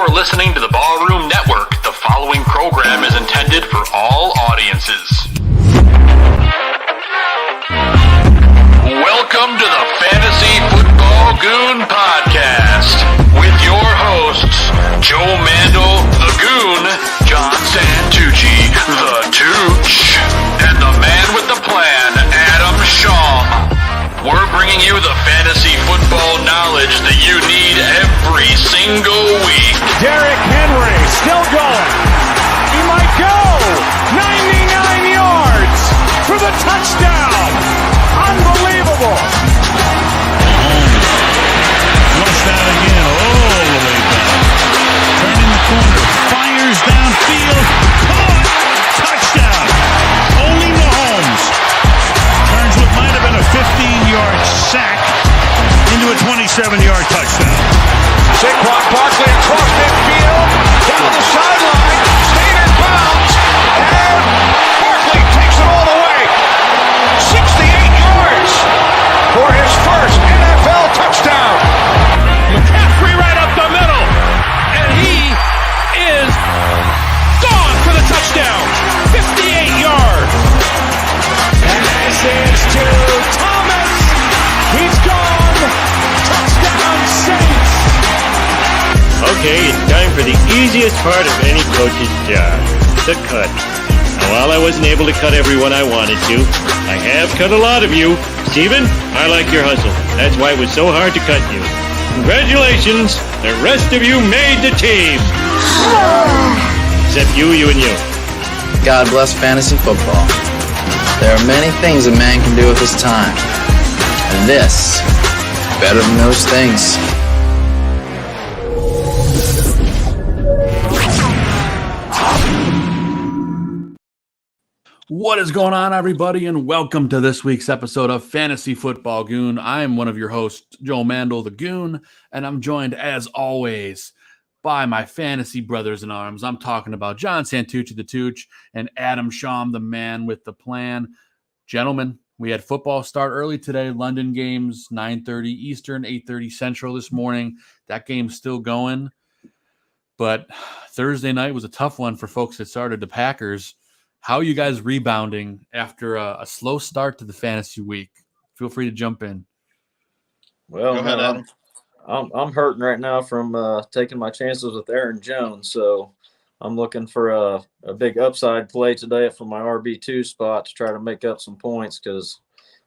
You're listening to the Ballroom Network. The following program is intended for all audiences. Welcome to the Fantasy Football Goon Podcast with your hosts, Joe Mandel, the Goon, John Santucci, the Tooch, and the man with the plan, Adam Sham. We're bringing you the fantasy football knowledge that you need every single week. Derrick Henry still going. He might go. 99 yards for the touchdown. Unbelievable. Flushed out again all the way back. Turning the corner. Fires downfield. Caught. Touchdown. Only Mahomes turns what might have been a 15-yard sack into a 27-yard touchdown. Saquon Barkley across midfield. Down the sideline. Staying in bounds. And Barkley takes it all the way. 68 yards for his first NFL touchdown. McCaffrey right up the middle. And he is gone for the touchdown. 58 yards. Pass is to Thomas. He's gone. Touchdown Saints. Okay, it's time for the easiest part of any coach's job, the cut. Now, while I wasn't able to cut everyone I wanted to, I have cut a lot of you. Steven, I like your hustle. That's why it was so hard to cut you. Congratulations, the rest of you made the team. Except you, and you. God bless fantasy football. There are many things a man can do with his time. And this, better than those things. What is going on, everybody, and welcome to this week's episode of Fantasy Football Goon. I am one of your hosts, Joe Mandel, the Goon, and I'm joined, as always, by my fantasy brothers in arms. I'm talking about John Santucci, the Tooch, and Adam Sham, the man with the plan. Gentlemen, we had football start early today. London games, 9:30 Eastern, 8:30 Central this morning. That game's still going. But Thursday night was a tough one for folks that started the Packers. How are you guys rebounding after a slow start to the fantasy week? Feel free to jump in. Well, man, I'm hurting right now from taking my chances with Aaron Jones, so I'm looking for a big upside play today for my RB2 spot to try to make up some points because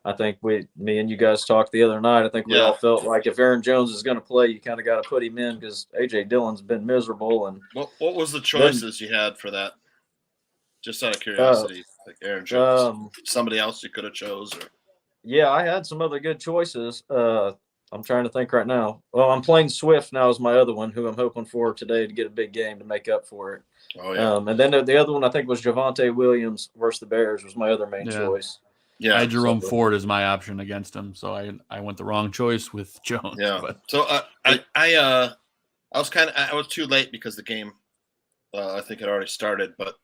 I think me and you guys talked the other night. I think we all felt like if Aaron Jones is going to play, you kind of got to put him in because A.J. Dillon's been miserable. And what was the choices you had for that? Just out of curiosity, like Aaron Jones, somebody else you could have chose? Or? Yeah, I had some other good choices. I'm trying to think right now. Well, I'm playing Swift now as my other one, who I'm hoping for today to get a big game to make up for it. Oh, yeah. And then the other one I think was Javonte Williams versus the Bears was my other main choice. Yeah, I had Jerome Ford as my option against him, so I went the wrong choice with Jones. Yeah. But. So I was too late because the game I think had already started, but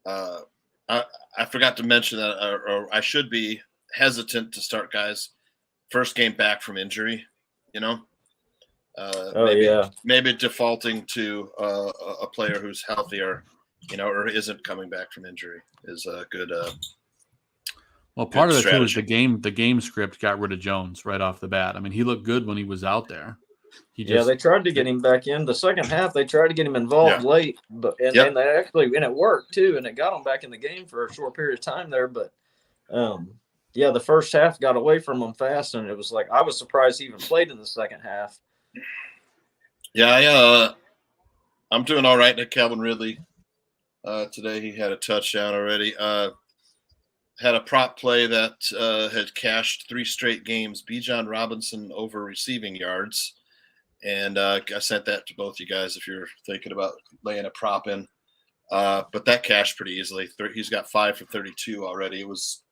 I forgot to mention that, or I should be hesitant to start guys first game back from injury, maybe defaulting to a player who's healthier, or isn't coming back from injury is a good. Well, part of it too is the game script got rid of Jones right off the bat. I mean, he looked good when he was out there. They tried to get him back in the second half. They tried to get him involved late, and it worked too, and it got him back in the game for a short period of time there. But the first half got away from him fast, and it was like I was surprised he even played in the second half. Yeah, I'm doing all right. Calvin Ridley today he had a touchdown already. Had a prop play that had cashed 3 straight games. Bijan Robinson over receiving yards. And I sent that to both you guys if you're thinking about laying a prop in. But that cashed pretty easily. He's got 5 for 32 already. It was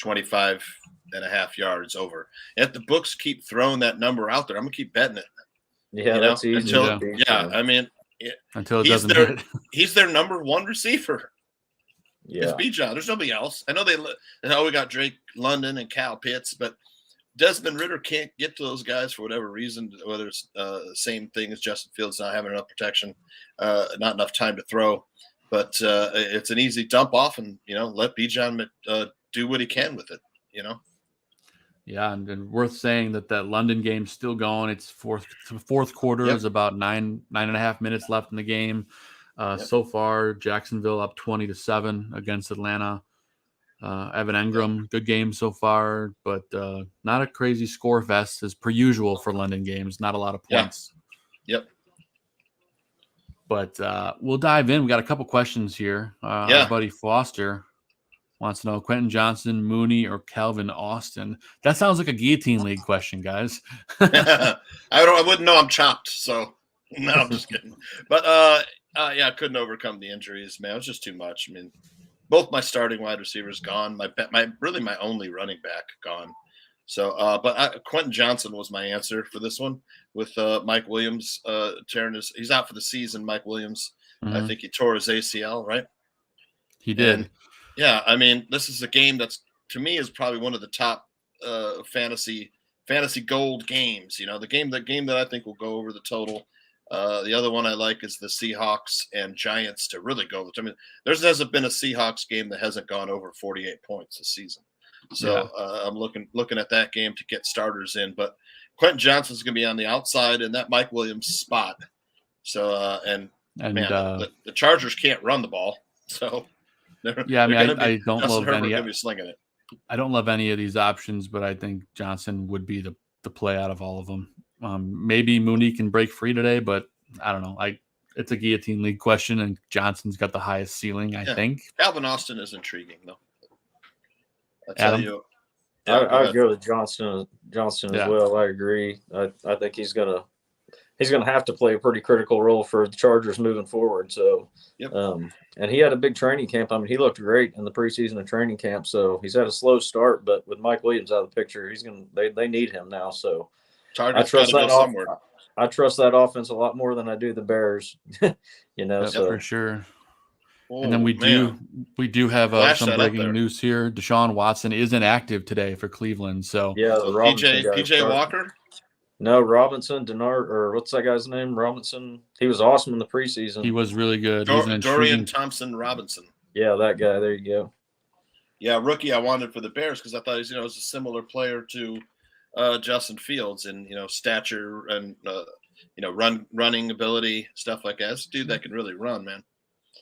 25 and a half yards over. And if the books keep throwing that number out there, I'm going to keep betting it. Yeah, that's easy. Until it doesn't hit. He's their number one receiver. Yeah. It's Bijan. There's nobody else. I know we got Drake London and Cal Pitts, but Desmond Ridder can't get to those guys for whatever reason, whether it's the same thing as Justin Fields not having enough protection, not enough time to throw, but it's an easy dump off and, let Bijan do what he can with it, Yeah, and worth saying that London game's still going. It's fourth quarter. Yep. There's about nine and a half minutes left in the game. So far, Jacksonville up 20-7 against Atlanta. Evan Engram, good game so far, but not a crazy score fest as per usual for London games. Not a lot of points. Yep. But we'll dive in. We got a couple questions here. Our buddy Foster wants to know Quentin Johnson, Mooney, or Calvin Austin. That sounds like a guillotine league question, guys. I wouldn't know I'm chopped, so no, I'm just kidding. But I couldn't overcome the injuries, man. It was just too much. I mean, both my starting wide receivers gone. My only running back gone. So, but Quentin Johnson was my answer for this one with Mike Williams he's out for the season. Mike Williams, I think he tore his ACL, right? He did. And, yeah, I mean, this is a game that's to me is probably one of the top fantasy gold games. The game that I think will go over the total. The other one I like is the Seahawks and Giants to really go. I mean, there hasn't been a Seahawks game that hasn't gone over 48 points this season. So I'm looking at that game to get starters in. But Quentin Johnson's going to be on the outside in that Mike Williams spot. So man, the Chargers can't run the ball. So I don't love any. Going to be slinging it. I don't love any of these options, but I think Johnson would be the play out of all of them. Maybe Mooney can break free today, but I don't know. It's a guillotine league question, and Johnson's got the highest ceiling, I think. Calvin Austin is intriguing, though. I agree with Johnson as well. I agree. I think he's gonna have to play a pretty critical role for the Chargers moving forward. So, and he had a big training camp. I mean, he looked great in the preseason and training camp. So he's had a slow start, but with Mike Williams out of the picture, they need him now. So I trust that offense a lot more than I do the Bears. So for sure. Oh, and then we do have some breaking news here. Deshaun Watson is inactive today for Cleveland. So PJ Walker. No, Robinson, Denard, or what's that guy's name? Robinson. He was awesome in the preseason. He was really good. Dorian Thompson Robinson. Yeah, that guy. There you go. Yeah, rookie I wanted for the Bears because I thought he was a similar player to Justin Fields in stature and running ability, stuff like that. It's a dude that can really run, man.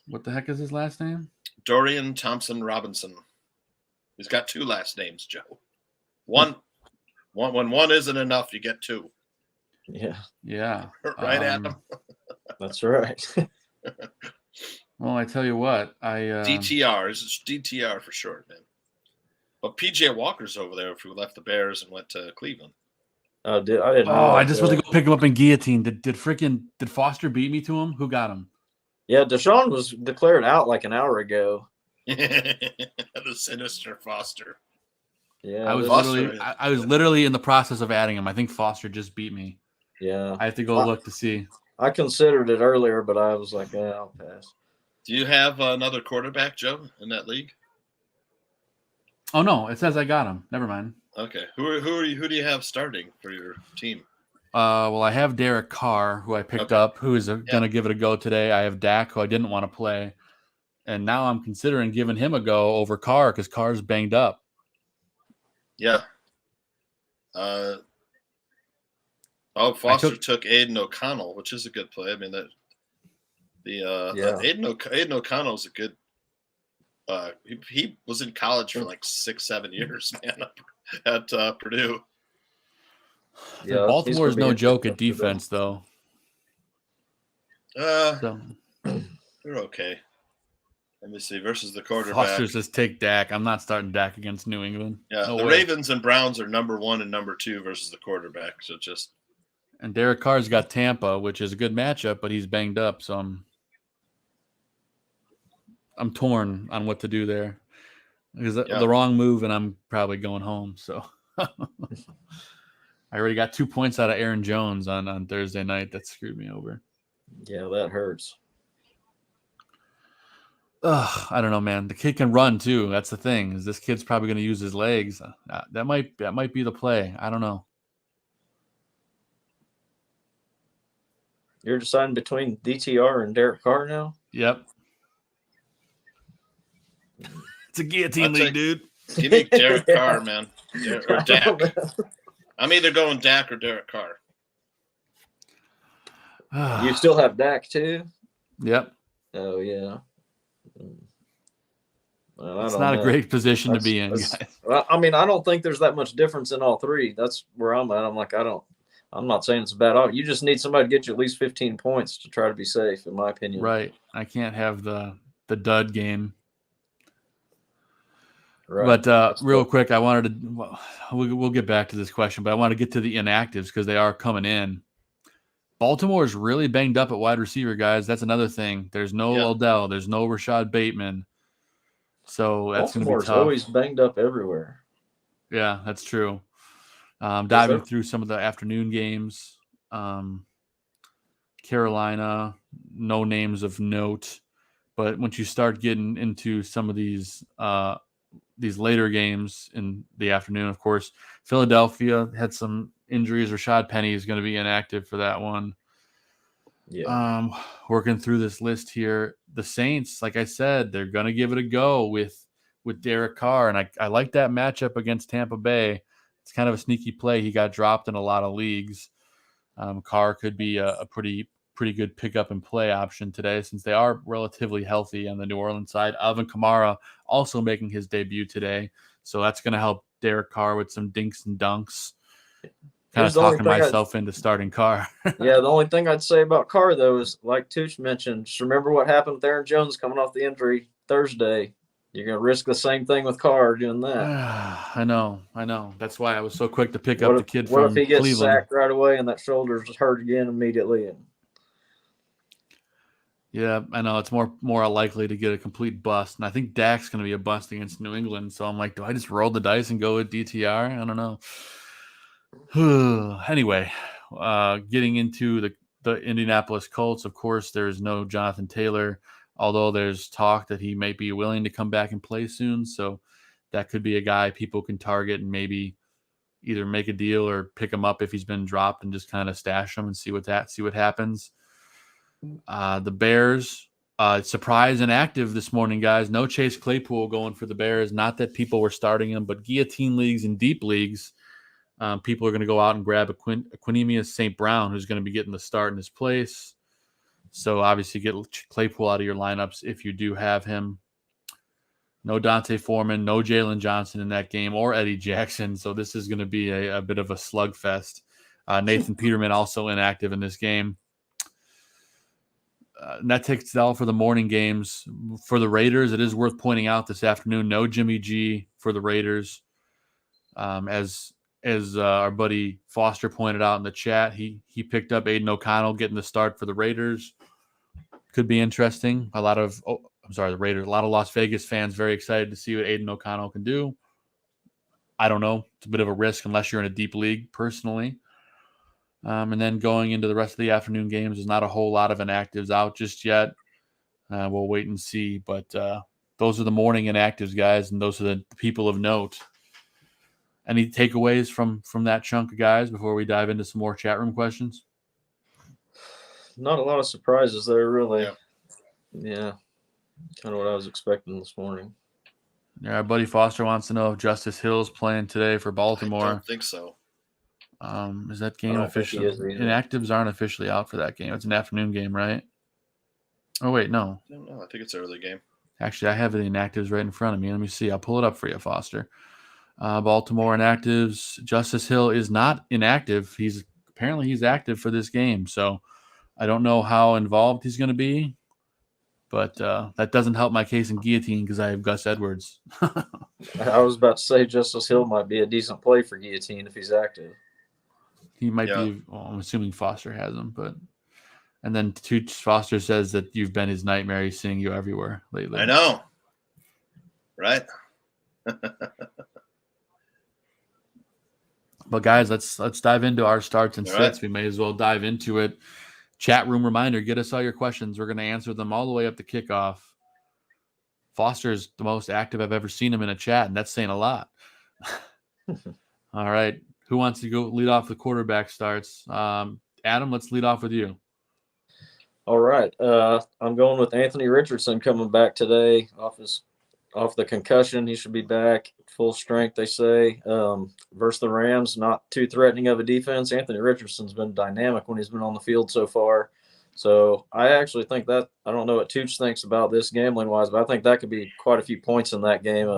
What the heck is his last name? Dorian Thompson Robinson. He's got two last names, Joe. When one isn't enough, you get two. Yeah. Right, Adam? That's right. Well, I tell you what, DTR. This is DTR for short, man. But PJ Walker's over there if we left the Bears and went to Cleveland. I didn't know. I just went to go pick him up in guillotine. Did Foster beat me to him? Who got him? Yeah, Deshaun was declared out like an hour ago. The sinister Foster. Yeah, I was literally in the process of adding him. I think Foster just beat me. Yeah, I have to go look to see. I considered it earlier, but I was like, I'll pass. Do you have another quarterback, Joe, in that league? Oh no, it says I got him. Never mind. Okay, who do you have starting for your team? Well, I have Derek Carr, who I picked up, who is going to give it a go today. I have Dak, who I didn't want to play. And now I'm considering giving him a go over Carr because Carr's banged up. Yeah. Foster took Aiden O'Connell, which is a good play. I mean, Aiden O'Connell is a good he was in college for like 6-7 years, man, at Purdue. Yeah, Baltimore is no joke at defense, though. They're okay. Let me see. Versus the quarterback. Foster says take Dak. I'm not starting Dak against New England. Yeah, the Ravens and Browns are number 1 and number 2 versus the quarterback. So and Derek Carr's got Tampa, which is a good matchup, but he's banged up. So I'm torn on what to do there. Because the wrong move, and I'm probably going home. So I already got 2 points out of Aaron Jones on Thursday night. That screwed me over. Yeah, that hurts. I don't know, man. The kid can run too. That's the thing. Is this kid's probably going to use his legs? That might be the play. I don't know. You're deciding between DTR and Derek Carr now? Yep. It's a guillotine league, dude. Give me Derek Carr, man. Or Dak. I'm either going Dak or Derek Carr. You still have Dak too? Yep. Oh yeah. Well, it's not a great position to be in, guys. Well, I mean, I don't think there's that much difference in all three. That's where I'm at. I'm not saying it's a bad option. You just need somebody to get you at least 15 points to try to be safe, in my opinion. Right. I can't have the dud game. Right. But real quick, I wanted to we'll get back to this question, but I want to get to the inactives because they are coming in. Baltimore is really banged up at wide receiver, guys. That's another thing. There's no Odell. There's no Rashad Bateman. So that's going to be tough. Always banged up everywhere. Yeah, that's true. Diving through some of the afternoon games. Carolina, no names of note. But once you start getting into some of these later games in the afternoon, of course, Philadelphia had some injuries. Rashad Penny is going to be inactive for that one. Yeah. Working through this list here, the Saints, like I said, they're going to give it a go with Derek Carr, and I like that matchup against Tampa Bay. It's kind of a sneaky play. He got dropped in a lot of leagues. Carr could be a pretty good pickup and play option today since they are relatively healthy on the New Orleans side. Alvin Kamara also making his debut today, so that's going to help Derek Carr with some dinks and dunks. Kind of talking myself into starting Carr. Yeah, the only thing I'd say about Carr, though, is like Tooch mentioned, just remember what happened with Aaron Jones coming off the injury Thursday. You're going to risk the same thing with Carr doing that. I know. That's why I was so quick to pick up the kid from Cleveland. What if he gets sacked right away and that shoulder's hurt again immediately? Yeah, I know. It's more likely to get a complete bust. And I think Dak's going to be a bust against New England. So I'm like, do I just roll the dice and go with DTR? I don't know. Anyway, getting into the Indianapolis Colts, of course, there's no Jonathan Taylor, although there's talk that he might be willing to come back and play soon. So that could be a guy people can target and maybe either make a deal or pick him up if he's been dropped and just kind of stash him and see what happens. The Bears, surprise inactive this morning, guys. No Chase Claypool going for the Bears. Not that people were starting him, but guillotine leagues and deep leagues, people are going to go out and grab Equanimeous St. Brown, who's going to be getting the start in his place. So obviously get Claypool out of your lineups if you do have him. No Dante Foreman, no Jalen Johnson in that game, or Eddie Jackson. So this is going to be a bit of a slugfest. Nathan Peterman also inactive in this game. And that takes it all for the morning games. For the Raiders, it is worth pointing out this afternoon, no Jimmy G for the Raiders. As our buddy Foster pointed out in the chat, he picked up Aiden O'Connell getting the start for the Raiders. Could be interesting. The Raiders. A lot of Las Vegas fans very excited to see what Aiden O'Connell can do. I don't know. It's a bit of a risk unless you're in a deep league, personally. And then going into the rest of the afternoon games, there's not a whole lot of inactives out just yet. We'll wait and see. But those are the morning inactives, guys, and those are the people of note. Any takeaways from that chunk of guys before we dive into some more chat room questions? Not a lot of surprises there, really. Yeah. Kind of what I was expecting this morning. Yeah, our buddy Foster wants to know if Justice Hill's playing today for Baltimore. I don't think so. Is that game officially? Inactives aren't officially out for that game. It's an afternoon game, right? Oh, wait, no. I think it's an early game. Actually, I have the inactives right in front of me. Let me see. I'll pull it up for you, Foster. Baltimore inactives. Justice Hill is not inactive. He's active for this game. So I don't know how involved he's going to be, but that doesn't help my case in guillotine because I have Gus Edwards. I was about to say Justice Hill might be a decent play for guillotine if he's active. He might be. Well, I'm assuming Foster has him, but. And then Tooch Foster says that you've been his nightmare. He's seeing you everywhere lately. I know. Right? But guys, let's dive into our starts and sits. Right. We may as well dive into it. Chat room reminder, get us all your questions. We're going to answer them all the way up to kickoff. Foster is the most active I've ever seen him in a chat, and that's saying a lot. All right. Who wants to go lead off the quarterback starts? Adam, let's lead off with you. All right. I'm going with Anthony Richardson coming back today off the concussion. He should be back full strength, they say. Versus the Rams, not too threatening of a defense. Anthony Richardson's been dynamic when he's been on the field so far. So I actually think that, I don't know what Tooch thinks about this gambling wise, but I think that could be quite a few points in that game.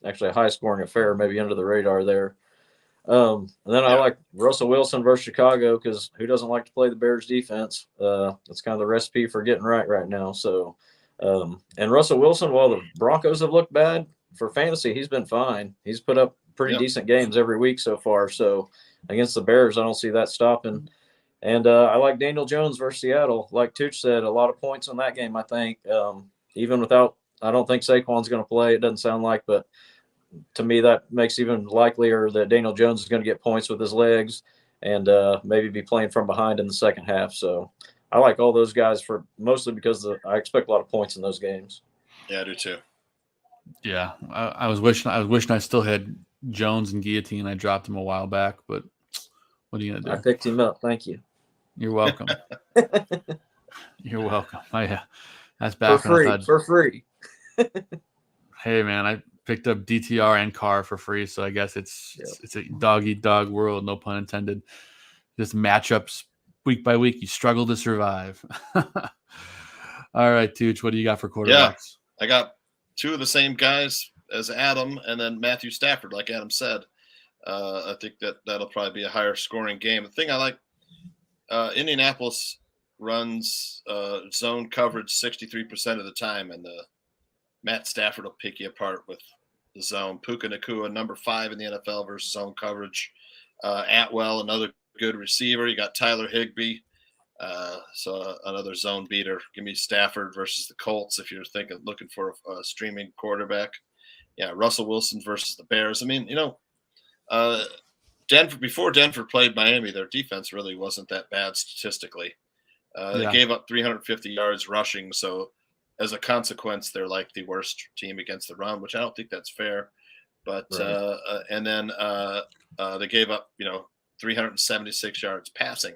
Actually a high scoring affair, maybe under the radar there. And then I like Russell Wilson versus Chicago, because who doesn't like to play the Bears defense? That's kind of the recipe for getting right now. So, and Russell Wilson, while the Broncos have looked bad for fantasy, he's been fine. He's put up pretty decent games every week so far. So against the Bears, I don't see that stopping. And I like Daniel Jones versus Seattle. Like Tooch said, a lot of points in that game, I think. Even without, I don't think Saquon's going to play. It doesn't sound like, but to me, that makes even likelier that Daniel Jones is going to get points with his legs and maybe be playing from behind in the second half. So I like all those guys for mostly because I expect a lot of points in those games. Yeah, I do too. Yeah, I was wishing I still had Jones and Guillotine. I dropped him a while back, but what are you gonna do? I picked him up. Thank you. You're welcome. You're welcome. Oh, yeah, that's back for free. Hey man, I picked up DTR and Carr for free, so I guess it's a dog eat dog world, no pun intended. Just matchups week by week. You struggle to survive. All right, Tooch, what do you got for quarterbacks? Yeah, I got two of the same guys as Adam, and then Matthew Stafford, like Adam said. I think that'll probably be a higher scoring game. The thing I like, Indianapolis runs zone coverage 63% of the time, and Matt Stafford will pick you apart with the zone. Puka Nacua, number 5 in the NFL versus zone coverage. Atwell, another good receiver. You got Tyler Higbee, so another zone beater. Give me Stafford versus the Colts if you're looking for a streaming quarterback. Yeah, Russell Wilson versus the Bears. I mean, Denver, before Denver played Miami, their defense really wasn't that bad statistically. They gave up 350 yards rushing, so as a consequence, they're like the worst team against the run, which I don't think that's fair. But right. And then they gave up, 376 yards passing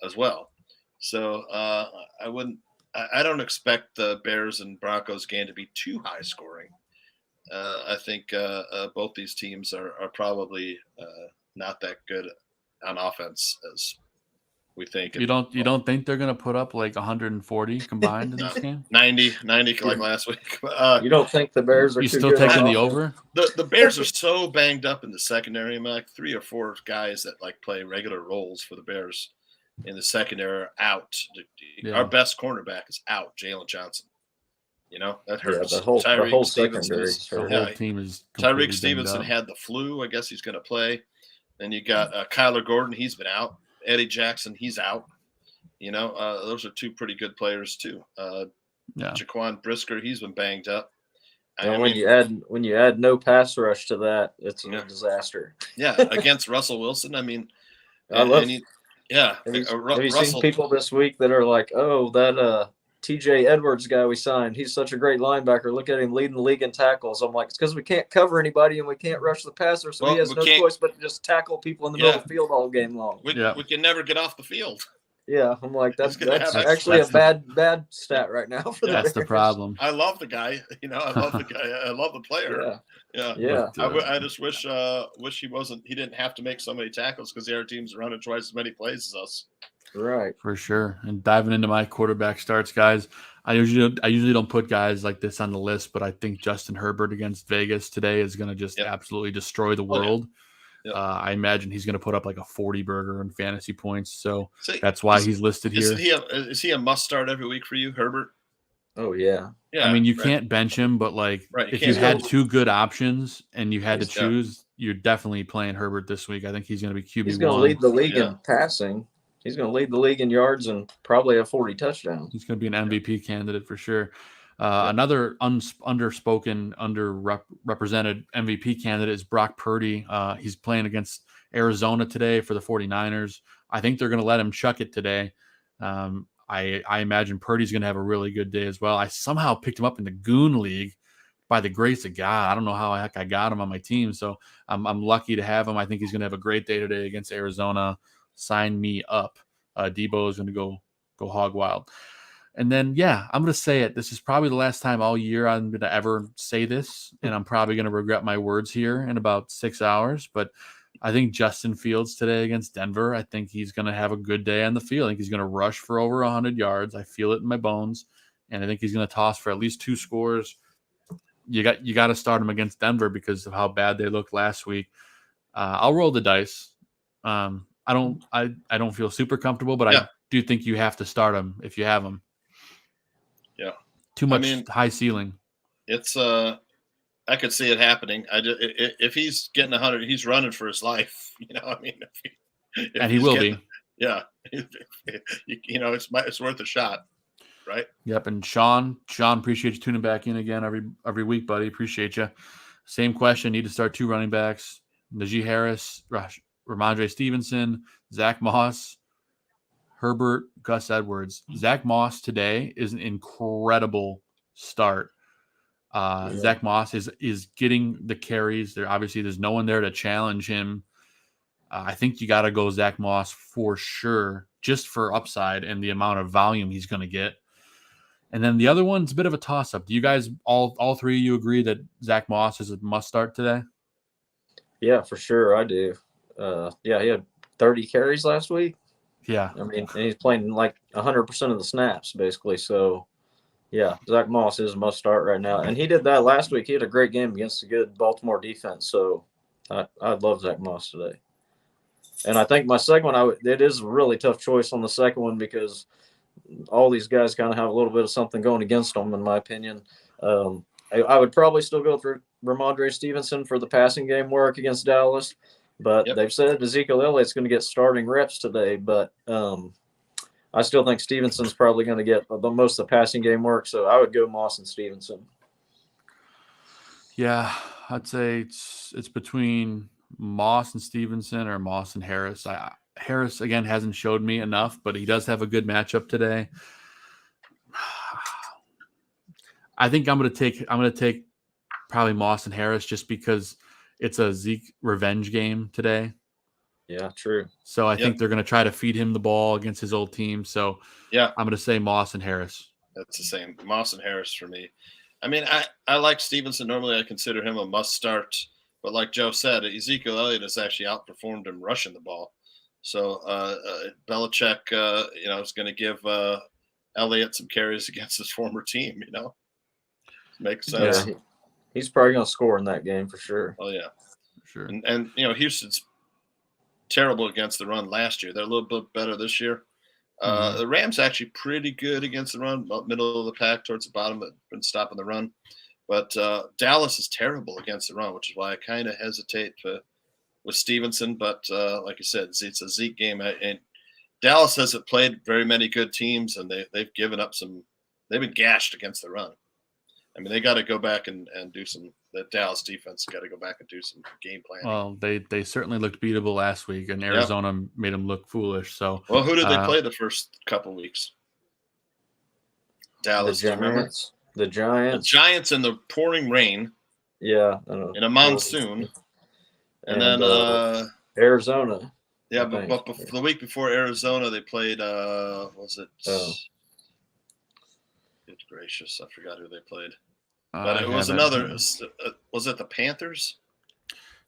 as well. So I don't expect the Bears and Broncos game to be too high scoring. I think both these teams are probably not that good on offense as we think. You don't think they're going to put up like 140 combined in this game? 90 like last week. You don't think the Bears are you still taking the over? The Bears are so banged up in the secondary. I mean, like 3 or 4 guys that like play regular roles for the Bears in the secondary are out. Our best cornerback is out, Jalen Johnson. That hurts. The whole secondary. The whole team is. Tyreek Stevenson had the flu. I guess he's going to play. Then you got Kyler Gordon. He's been out. Eddie Jackson, he's out. Those are 2 pretty good players too. Jaquan Brisker, he's been banged up. When you add no pass rush to that, it's a disaster. Yeah, against Russell Wilson. I mean, have you seen people this week that are like, "Oh, that TJ Edwards guy we signed, he's such a great linebacker. Look at him leading the league in tackles." I'm like, it's because we can't cover anybody and we can't rush the passer, so he has no choice but to just tackle people in the middle of the field all game long. We can never get off the field. Yeah, I'm like, that's actually a bad stat right now for the Bears. That's the problem. I love the guy. I love the guy. I love the player. Yeah. I just wish he didn't have to make so many tackles because the other team's running twice as many plays as us. Right. For sure. And diving into my quarterback starts, guys, I usually don't put guys like this on the list, but I think Justin Herbert against Vegas today is going to just absolutely destroy the world. I imagine he's going to put up like a 40 burger in fantasy points. So that's why he's listed here. Is he a must start every week for you, Herbert? Oh, yeah. I mean, you can't bench him, but if you had 2 good options and you had to choose, you're definitely playing Herbert this week. I think he's going to be QB1. He's going to lead the league in passing. He's going to lead the league in yards and probably have 40 touchdowns. He's going to be an MVP candidate for sure. Another underrepresented MVP candidate is Brock Purdy. He's playing against Arizona today for the 49ers. I think they're going to let him chuck it today. I imagine Purdy's going to have a really good day as well. I somehow picked him up in the Goon League by the grace of God. I don't know how the heck I got him on my team, so I'm lucky to have him. I think he's going to have a great day today against Arizona. Sign me up. Debo is going to go hog wild. And then, yeah, I'm going to say it. This is probably the last time all year I'm going to ever say this, and I'm probably going to regret my words here in about 6 hours. But I think Justin Fields today against Denver, I think he's going to have a good day on the field. I think he's going to rush for over 100 yards. I feel it in my bones. And I think he's going to toss for at least 2 scores. You got to start him against Denver because of how bad they looked last week. I'll roll the dice. I don't feel super comfortable, but I do think you have to start him if you have him. Yeah. Too much high ceiling. It's I could see it happening. If he's getting 100, he's running for his life. You know, I mean, and he will be. Yeah. You know, it's worth a shot. Right. Yep. And Sean, appreciate you tuning back in again every week, buddy. Appreciate you. Same question. Need to start 2 running backs. Najee Harris, Ramondre Stevenson, Zach Moss, Herbert, Gus Edwards. Zach Moss today is an incredible start. Zach Moss is getting the carries. There's no one there to challenge him. I think you got to go Zach Moss for sure, just for upside and the amount of volume he's going to get. And then the other one's a bit of a toss-up. Do you guys, all 3 of you, agree that Zach Moss is a must-start today? Yeah, for sure. I do. He had 30 carries last week. Yeah. I mean, and he's playing like 100% of the snaps, basically. So, yeah, Zach Moss is a must-start right now. And he did that last week. He had a great game against a good Baltimore defense. So, I'd love Zach Moss today. And I think my second one, it is a really tough choice on the second one because all these guys kind of have a little bit of something going against them, in my opinion. I would probably still go through Ramondre Stevenson for the passing game work against Dallas, but they've said Ezekiel Elliott's going to get starting reps today. But I still think Stevenson's probably going to get the most of the passing game work, so I would go Moss and Stevenson. Yeah, I'd say it's between Moss and Stevenson or Moss and Harris. Harris, again, hasn't showed me enough, but he does have a good matchup today. I think I'm going to take probably Moss and Harris just because it's a Zeke revenge game today. Yeah, true. So I think they're going to try to feed him the ball against his old team. So I'm going to say Moss and Harris. That's the same. Moss and Harris for me. I mean, I like Stevenson. Normally I consider him a must start, but like Joe said, Ezekiel Elliott has actually outperformed him rushing the ball. So Belichick, is going to give Elliott some carries against his former team. You know, makes sense. Yeah, he's probably going to score in that game for sure. Oh yeah, sure. And Houston's terrible against the run last year. They're a little bit better this year. The Rams actually pretty good against the run, middle of the pack towards the bottom, but been stopping the run. But Dallas is terrible against the run, which is why I kind of hesitate with Stevenson, but like I said, it's a Zeke game, and Dallas hasn't played very many good teams, and they've given up some. They've been gashed against the run. I mean, they got to go back and do some. The Dallas defense got to go back and do some game planning. Well, they certainly looked beatable last week, and Arizona made them look foolish. So, well, who did they play the first couple weeks? Dallas, the Giants. The Giants in the pouring rain. Yeah, in a monsoon. And then Arizona. Yeah, but the week before Arizona, they played. Was it? Good gracious, I forgot who they played. But it was another. Was it the Panthers?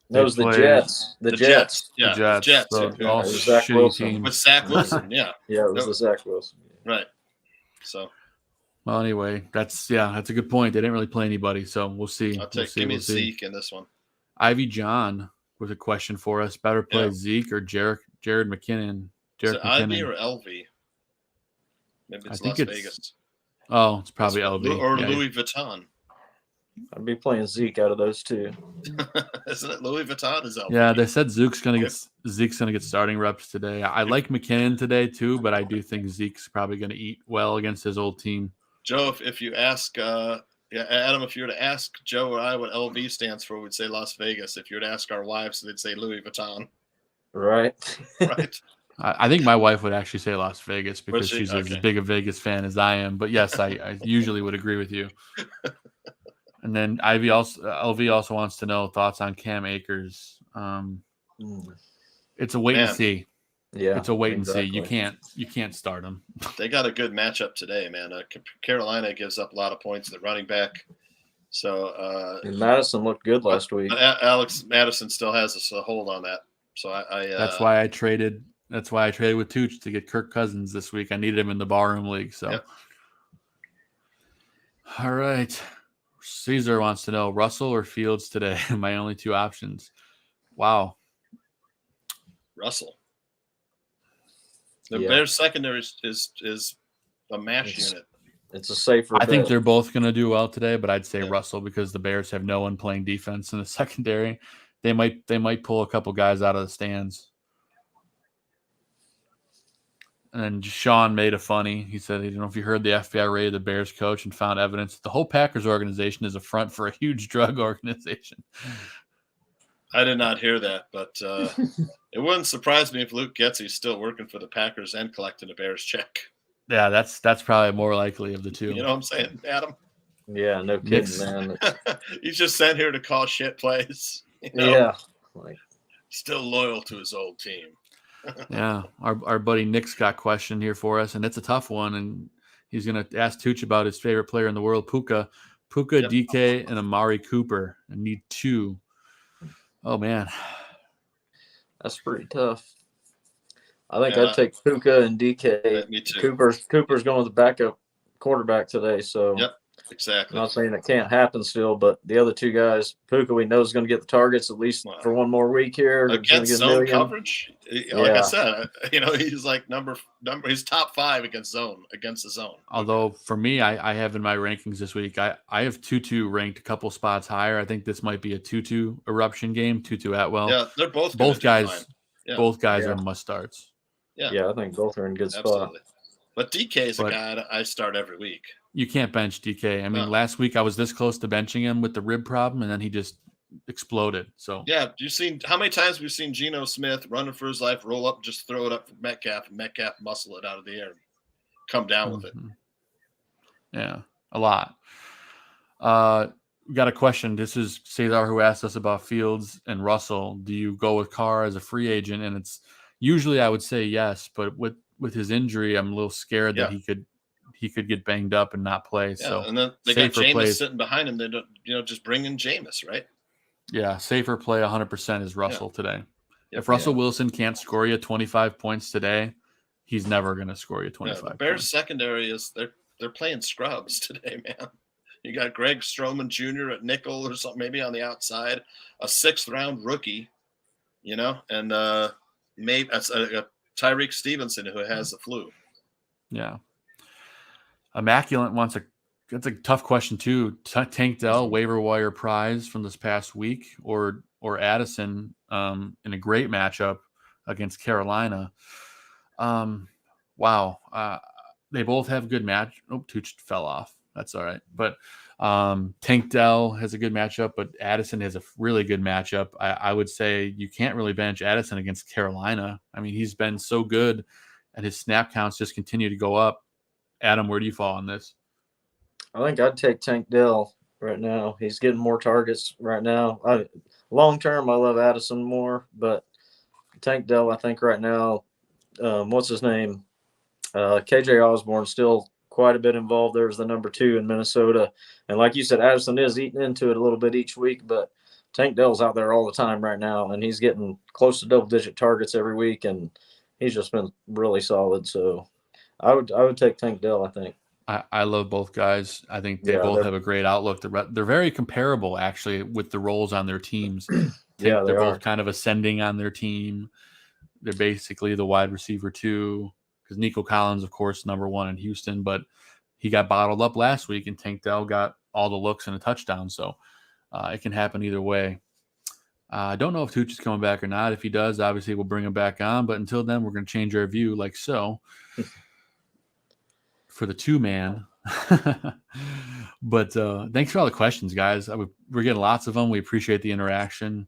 No, it was the Jets. The Jets. Yeah, the Jets. All Zach Wilson. With Zach Wilson, yeah. Yeah, it was the Zach Wilson. Right. So. Well, anyway, that's a good point. They didn't really play anybody, so we'll see. Give me Zeke in this one. Ivy John with a question for us. Better play Zeke or Jared McKinnon? Is it Ivy or LV? Maybe it's Las Vegas. Oh, it's probably LV. Or Louis Vuitton. I'd be playing Zeke out of those two. Isn't it Louis Vuitton? Is LV? Yeah, they said Zeke's gonna get starting reps today. I like McKinnon today too, but I do think Zeke's probably gonna eat well against his old team. Joe, if you ask Adam, if you were to ask Joe or I what LV stands for, we'd say Las Vegas. If you were to ask our wives, they'd say Louis Vuitton. Right. Right. I think my wife would actually say Las Vegas because she's as Okay. big a Vegas fan as I am. But yes, I usually would agree with you. And then LV also wants to know thoughts on Cam Akers. It's a wait and see. Yeah, it's a wait exactly. and see. You can't start him. They got a good matchup today, man. Carolina gives up a lot of points. The running back. So and Madison looked good last week. Alex Madison still has a hold on that. So that's why I traded. That's why I traded with Tooch to get Kirk Cousins this week. I needed him in the Barroom League. So, yep. All right. Caesar wants to know Russell or Fields today. My only two options. Wow. Russell. The Bears secondary is a mash unit. It's a safer. I think they're both going to do well today, but I'd say Russell because the Bears have no one playing defense in the secondary. They might pull a couple guys out of the stands. And then Sean made a funny. He said, I don't know if you heard the FBI raided the Bears coach and found evidence that the whole Packers organization is a front for a huge drug organization. I did not hear that, but it wouldn't surprise me if Luke Getsy's still working for the Packers and collecting a Bears check. Yeah, that's probably more likely of the two. You know what I'm saying, Adam? Yeah, no kidding, man. He's just sent here to call shit plays. Yeah. Still loyal to his old team. Yeah, our buddy Nick's got a question here for us, and it's a tough one, and he's going to ask Tooch about his favorite player in the world, Puka, yep. DK, and Amari Cooper. I need two. Oh, man. That's pretty tough. I think I'd take Puka and DK. Me too. Cooper's going with the backup quarterback today, so yep, exactly. I'm not saying it can't happen still, but the other two guys, Puka, we know is going to get the targets at least for one more week here. Against zone coverage, like I said, he's like number he's top 5 against the zone. Although for me, I have in my rankings this week, I have Tutu ranked a couple spots higher. I think this might be a Tutu eruption game. Tutu Atwell. Yeah, they're both guys. Yeah. Both guys are must starts. Yeah, I think both are in good Absolutely. spot. But DK is a guy I start every week. You can't bench DK. I mean, last week I was this close to benching him with the rib problem, and then he just exploded. So you've seen how many times we've seen Geno Smith running for his life, roll up, just throw it up for Metcalf, and Metcalf muscle it out of the air, and come down with it. Yeah, a lot. We got a question. This is Cesar who asked us about Fields and Russell. Do you go with Carr as a free agent? And it's usually I would say yes, but with his injury, I'm a little scared that he could get banged up and not play. So and then they got Jameis sitting behind him. They don't, just bring in Jameis, right? Yeah, safer play 100% is Russell today. If Russell Wilson can't score you 25 points today, he's never going to score you 25 the Bears points. Secondary is they're playing scrubs today, man. You got Greg Stroman Jr. at nickel or something, maybe on the outside, a 6th round rookie, and maybe that's a Tyreek Stevenson who has the flu. Yeah. Immaculate wants that's a tough question too. Tank Dell waiver wire prize from this past week, or Addison in a great matchup against Carolina. Wow. They both have good match. Oh, Tooch fell off. That's all right. But Tank Dell has a good matchup, but Addison has a really good matchup. I would say you can't really bench Addison against Carolina. I mean, he's been so good, and his snap counts just continue to go up. Adam, where do you fall on this? I think I'd take Tank Dell right now. He's getting more targets right now. Long term, I love Addison more, but Tank Dell, I think right now, what's his name? KJ Osborne still quite a bit involved there as the number 2 in Minnesota. And like you said, Addison is eating into it a little bit each week, but Tank Dell's out there all the time right now, and he's getting close to double-digit targets every week, and he's just been really solid. So I would take Tank Dell, I think. I love both guys. I think they both have a great outlook. They're very comparable, actually, with the roles on their teams. They're both kind of ascending on their team. They're basically the wide receiver 2, because Nico Collins, of course, number 1 in Houston, but he got bottled up last week, and Tank Dell got all the looks and a touchdown. So it can happen either way. I don't know if Tooch is coming back or not. If he does, obviously we'll bring him back on. But until then, we're going to change our view like so. For the 2-man. But thanks for all the questions, guys. We're getting lots of them. We appreciate the interaction.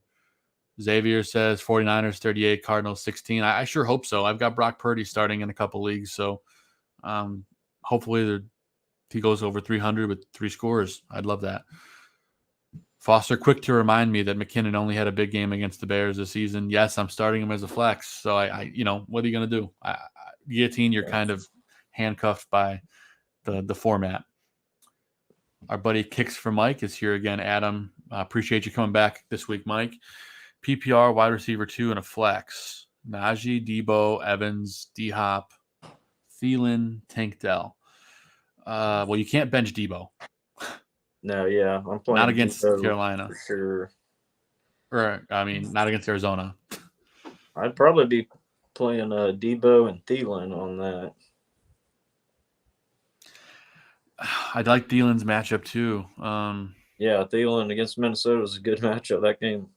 Xavier says 49ers 38, Cardinals 16. I sure hope so. I've got Brock Purdy starting in a couple leagues, so hopefully he goes over 300 with 3 scores. I'd love that. Foster, quick to remind me that McKinnon only had a big game against the Bears this season. Yes, I'm starting him as a flex. So I what are you going to do? Guillotine, you're kind of handcuffed by the format. Our buddy Kicks for Mike is here again. Adam, appreciate you coming back this week, Mike. PPR, wide receiver 2, and a flex. Najee, Debo, Evans, D-Hop, Thielen, Tank Dell. Well, you can't bench Debo. No, yeah. I'm playing not against Debo Carolina. for sure. Or, not against Arizona. I'd probably be playing Debo and Thielen on that. I'd like Thielen's matchup too. Yeah, Thielen against Minnesota was a good matchup. That game,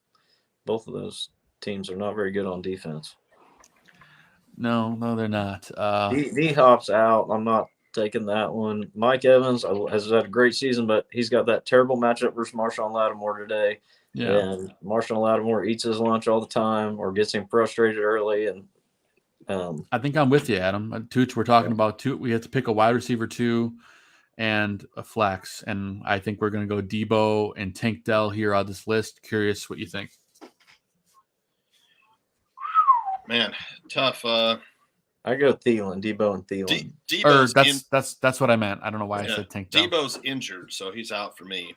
both of those teams are not very good on defense. No, they're not. D-Hop's out. I'm not taking that one. Mike Evans has had a great season, but he's got that terrible matchup versus Marshawn Lattimore today. Yeah. And Marshawn Lattimore eats his lunch all the time or gets him frustrated early. And I think I'm with you, Adam. Tooch, we're talking about 2. We have to pick a wide receiver 2 and a flex. And I think we're going to go Debo and Tank Dell here on this list. Curious what you think. Man, tough. I go Thielen, Debo and Thielen. That's what I meant. I don't know why I said Tank Dell. Debo's injured, so he's out for me.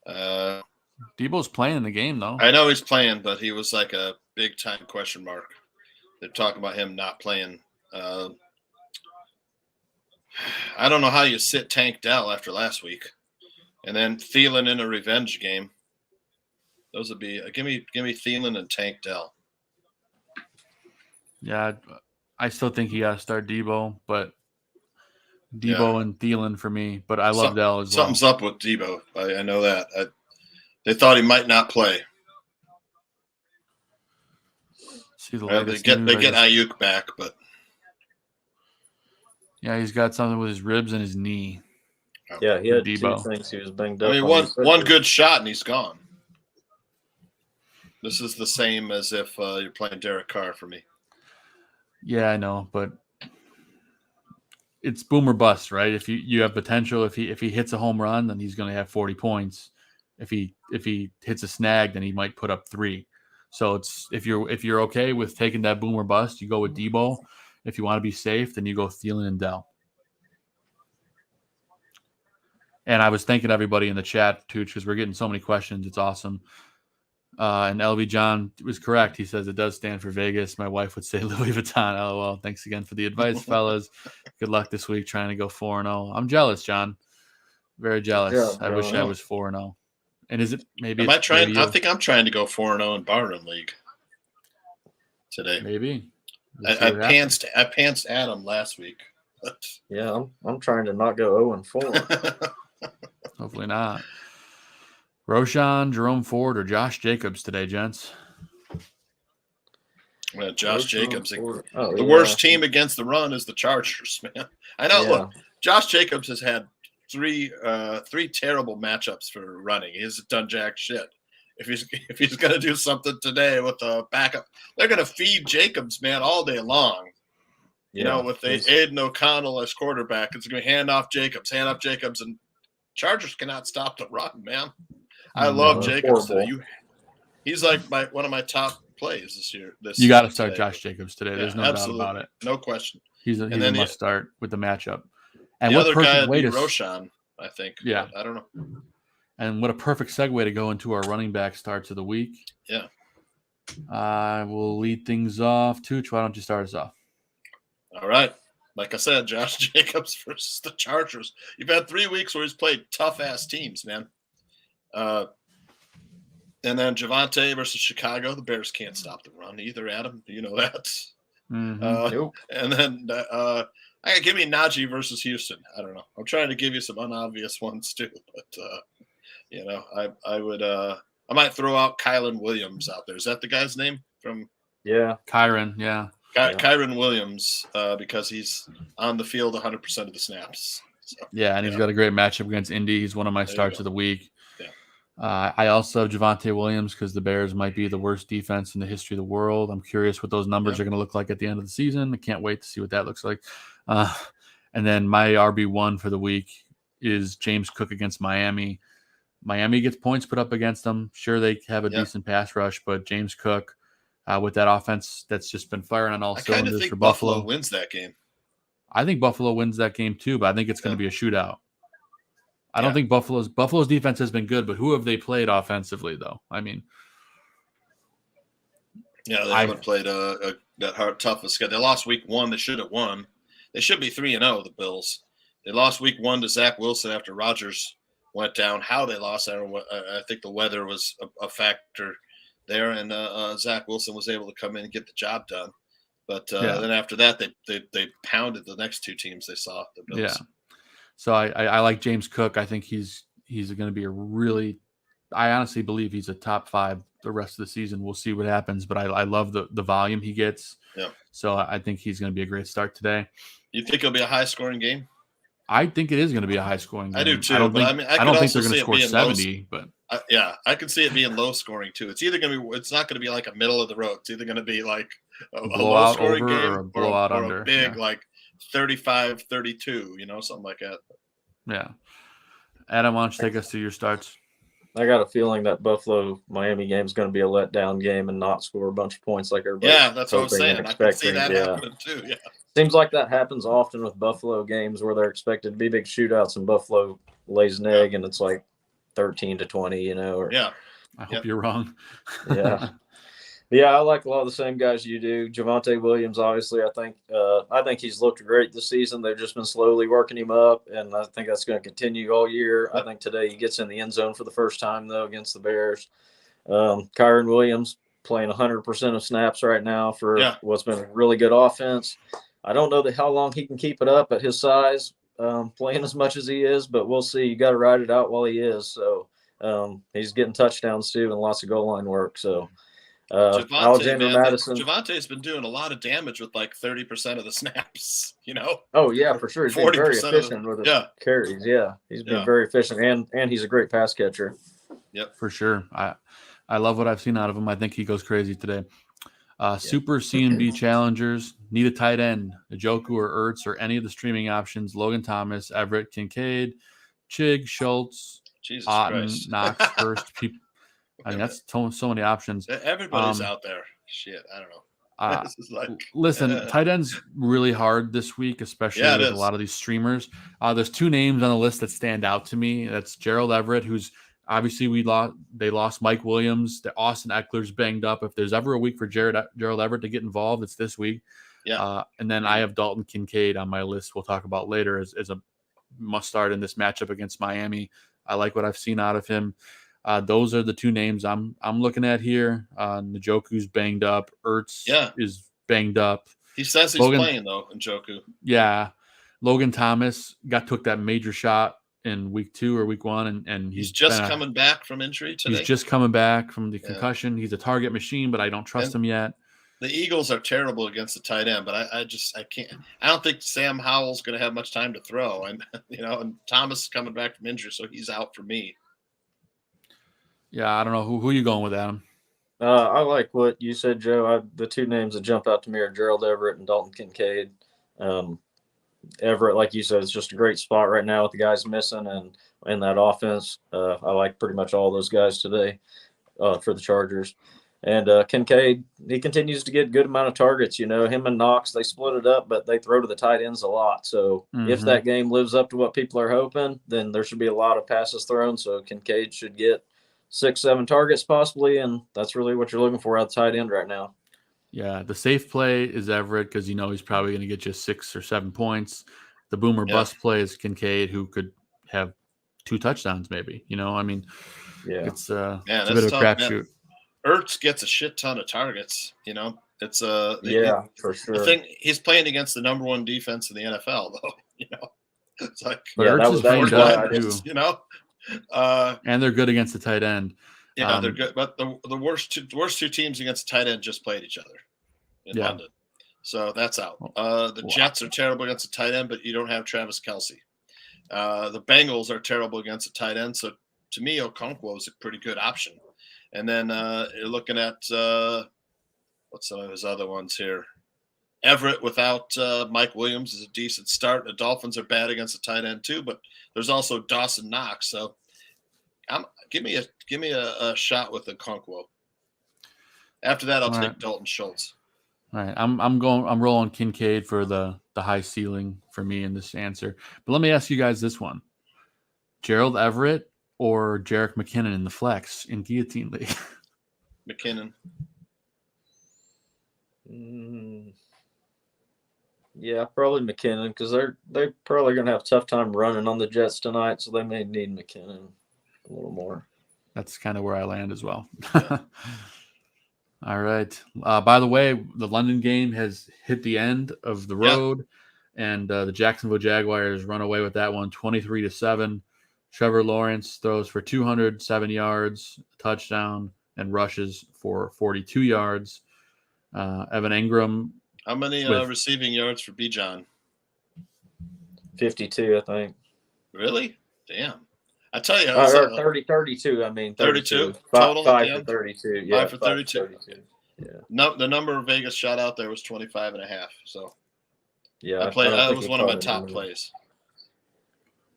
Debo's playing in the game, though. I know he's playing, but he was like a big-time question mark. They're talking about him not playing. I don't know how you sit Tank Dell after last week. And then Thielen in a revenge game. Those would be give me Thielen and Tank Dell. Yeah, I still think you got to start Debo, but Debo and Thielen for me. But I love Dell as well. Something's up with Debo. I know that. They thought he might not play. See the they get Ayuk back, but yeah, he's got something with his ribs and his knee. Yeah, he had Debo. 2 things he was banged up. I mean, one good shot and he's gone. This is the same as if you're playing Derek Carr for me. Yeah, I know, but it's boom or bust, right? If you have potential, if he hits a home run, then he's going to have 40 points. If he hits a snag, then he might put up 3. So it's if you're okay with taking that boom or bust, you go with Debo. If you want to be safe, then you go Thielen and Dell. And I was thanking everybody in the chat too, because we're getting so many questions. It's awesome. And LV John was correct. He says it does stand for Vegas. My wife would say Louis Vuitton. LOL. Thanks again for the advice, fellas. Good luck this week trying to go 4-0. I'm jealous, John. Very jealous. Yeah, I wish I was 4-0. And is it maybe? Am I trying? I think I'm trying to go 4-0 in Barroom League today. Maybe. I pantsed Adam last week. But... Yeah, I'm trying to not go 0-4. Hopefully not. Roshan, Jerome Ford, or Josh Jacobs today, gents? Well, Josh Jacobs. The worst team against the run is the Chargers, man. I know. Yeah. Look, Josh Jacobs has had three terrible matchups for running. He hasn't done jack shit. If he's going to do something today with a backup, they're going to feed Jacobs, man, all day long. You know, with Aiden O'Connell as quarterback, it's going to be hand off Jacobs, and Chargers cannot stop the run, man. I love Jacobs today. He's like one of my top plays this year. You got to start Josh Jacobs today. There's no doubt about it. No question. He's a must start with the matchup. And the other guy would be Roshan, I think. Yeah. I don't know. And what a perfect segue to go into our running back starts of the week. Yeah. I will lead things off. Tooch, why don't you start us off? All right. Like I said, Josh Jacobs versus the Chargers. You've had 3 weeks where he's played tough-ass teams, man. And then Javonte versus Chicago. The Bears can't stop the run either, Adam. You know that. Mm-hmm. And then give me Najee versus Houston. I don't know. I'm trying to give you some unobvious ones too, but I might throw out Kyren Williams out there. Is that the guy's name from? Yeah, Kyren. Yeah. Kyren Williams, because he's on the field 100% of the snaps. So, and he's got a great matchup against Indy. He's one of my starts of the week. I also have Javonte Williams because the Bears might be the worst defense in the history of the world. I'm curious what those numbers are going to look like at the end of the season. I can't wait to see what that looks like. And then my RB1 for the week is James Cook against Miami. Miami gets points put up against them. Sure, they have a decent pass rush, but James Cook with that offense that's just been firing on all cylinders think for Buffalo wins that game. I think Buffalo wins that game too, but I think it's going to be a shootout. I don't think Buffalo's defense has been good, but who have they played offensively though? I mean, they haven't played that hard, toughest schedule. They lost week 1. They should have won. They should be 3-0. The Bills. They lost week 1 to Zach Wilson after Rodgers went down. How they lost, I think the weather was a factor there, and Zach Wilson was able to come in and get the job done. But then after that, they pounded the next 2 teams they saw, the Bills. Yeah. So I like James Cook. I think he's going to be I honestly believe he's a top 5 the rest of the season. We'll see what happens, but I love the volume he gets. Yeah. So I think he's going to be a great start today. You think it'll be a high-scoring game? I think it is going to be a high-scoring game. I do too. I don't think they're going to score 70, but I can see it being low-scoring too. It's either going to be. It's not going to be like a middle of the road. It's either going to be like a low-scoring game or a blowout under, a big like 35-32. Something like that. Yeah. Adam, why don't you take us to your starts? I got a feeling that Buffalo-Miami game is going to be a letdown game and not score a bunch of points like everybody. Yeah, that's what I'm saying. I can see that happening too. Yeah. Seems like that happens often with Buffalo games where they're expected to be big shootouts and Buffalo lays an egg and it's like 13-20, I hope you're wrong. Yeah. Yeah, I like a lot of the same guys you do. Javonte Williams, obviously, I think he's looked great this season. They've just been slowly working him up, and I think that's going to continue all year. I think today he gets in the end zone for the first time, though, against the Bears. Kyron Williams playing 100% of snaps right now for what's been a really good offense. I don't know how long he can keep it up at his size, playing as much as he is, but we'll see. You got to ride it out while he is. So he's getting touchdowns, too, and lots of goal line work. So. Alexander Madison. Javonte's been doing a lot of damage with like 30% of the snaps, Oh, yeah, for sure. He's been very efficient with his carries. Yeah, he's been very efficient, and he's a great pass catcher. Yep, for sure. I love what I've seen out of him. I think he goes crazy today. Super CNB challengers need a tight end, Njoku or Ertz or any of the streaming options. Logan Thomas, Everett, Kincaid, Chig, Schultz, Otten, Knox, Hurst. I mean, that's so many options. Everybody's out there. Shit, I don't know. Listen, tight end's really hard this week, especially with a lot of these streamers. There's 2 names on the list that stand out to me. That's Gerald Everett, who's obviously they lost Mike Williams. The Austin Eckler's banged up. If there's ever a week for Gerald Everett to get involved, it's this week. Yeah. And then I have Dalton Kincaid on my list. We'll talk about later as a must start in this matchup against Miami. I like what I've seen out of him. Those are the 2 names I'm looking at here. Njoku's banged up. Ertz is banged up. He says he's playing, though, Njoku. Yeah. Logan Thomas took that major shot in week 2 or week 1, and he's just coming back from injury today. He's just coming back from the concussion. He's a target machine, but I don't trust him yet. The Eagles are terrible against the tight end, but I can't. I don't think Sam Howell's going to have much time to throw, and and Thomas is coming back from injury, so he's out for me. Yeah, I don't know who you going with, Adam. I like what you said, Joe. The 2 names that jump out to me are Gerald Everett and Dalton Kincaid. Everett, like you said, is just a great spot right now with the guys missing and in that offense. I like pretty much all those guys today for the Chargers. And Kincaid, he continues to get a good amount of targets. Him and Knox, they split it up, but they throw to the tight ends a lot. So if that game lives up to what people are hoping, then there should be a lot of passes thrown. So Kincaid should get 6-7 targets possibly, and that's really what you're looking for out the tight end right now. Yeah, the safe play is Everett because he's probably going to get you 6 or 7 points. The boomer bust play is Kincaid, who could have 2 touchdowns maybe. It's a bit of a crapshoot. Ertz gets a shit ton of targets. It's for sure. The thing, he's playing against the number 1 defense in the NFL, though. It's like Ertz is banged up, and they're good against the tight end. Yeah, they're good, but the worst two teams against the tight end just played each other in London, so that's out. The Jets are terrible against the tight end, but you don't have Travis Kelce. The Bengals are terrible against the tight end, so to me, Okonkwo is a pretty good option. And then you're looking at what's some of his other ones here. Everett without Mike Williams is a decent start. The Dolphins are bad against the tight end too, but there's also Dawson Knox. So give me a shot with Okonkwo. After that, I'll take Dalton Schultz. All right, I'm rolling Kincaid for the high ceiling for me in this answer. But let me ask you guys this one: Gerald Everett or Jerick McKinnon in the flex in Guillotine League? McKinnon. Yeah, probably McKinnon, because they're probably going to have a tough time running on the Jets tonight, so they may need McKinnon a little more. That's kind of where I land as well. All right. By the way, the London game has hit the end of the road, and the Jacksonville Jaguars run away with that one, 23-7. Trevor Lawrence throws for 207 yards, a touchdown, and rushes for 42 yards. Evan Engram. How many receiving yards for Bijan? 52, I think. Really? Damn. I tell you. 32, I mean. 32? Five Total? for 32. Yeah, 5 for 32. Yeah. No, the number Vegas shot out there was 25.5. So, yeah. That was one of my top plays.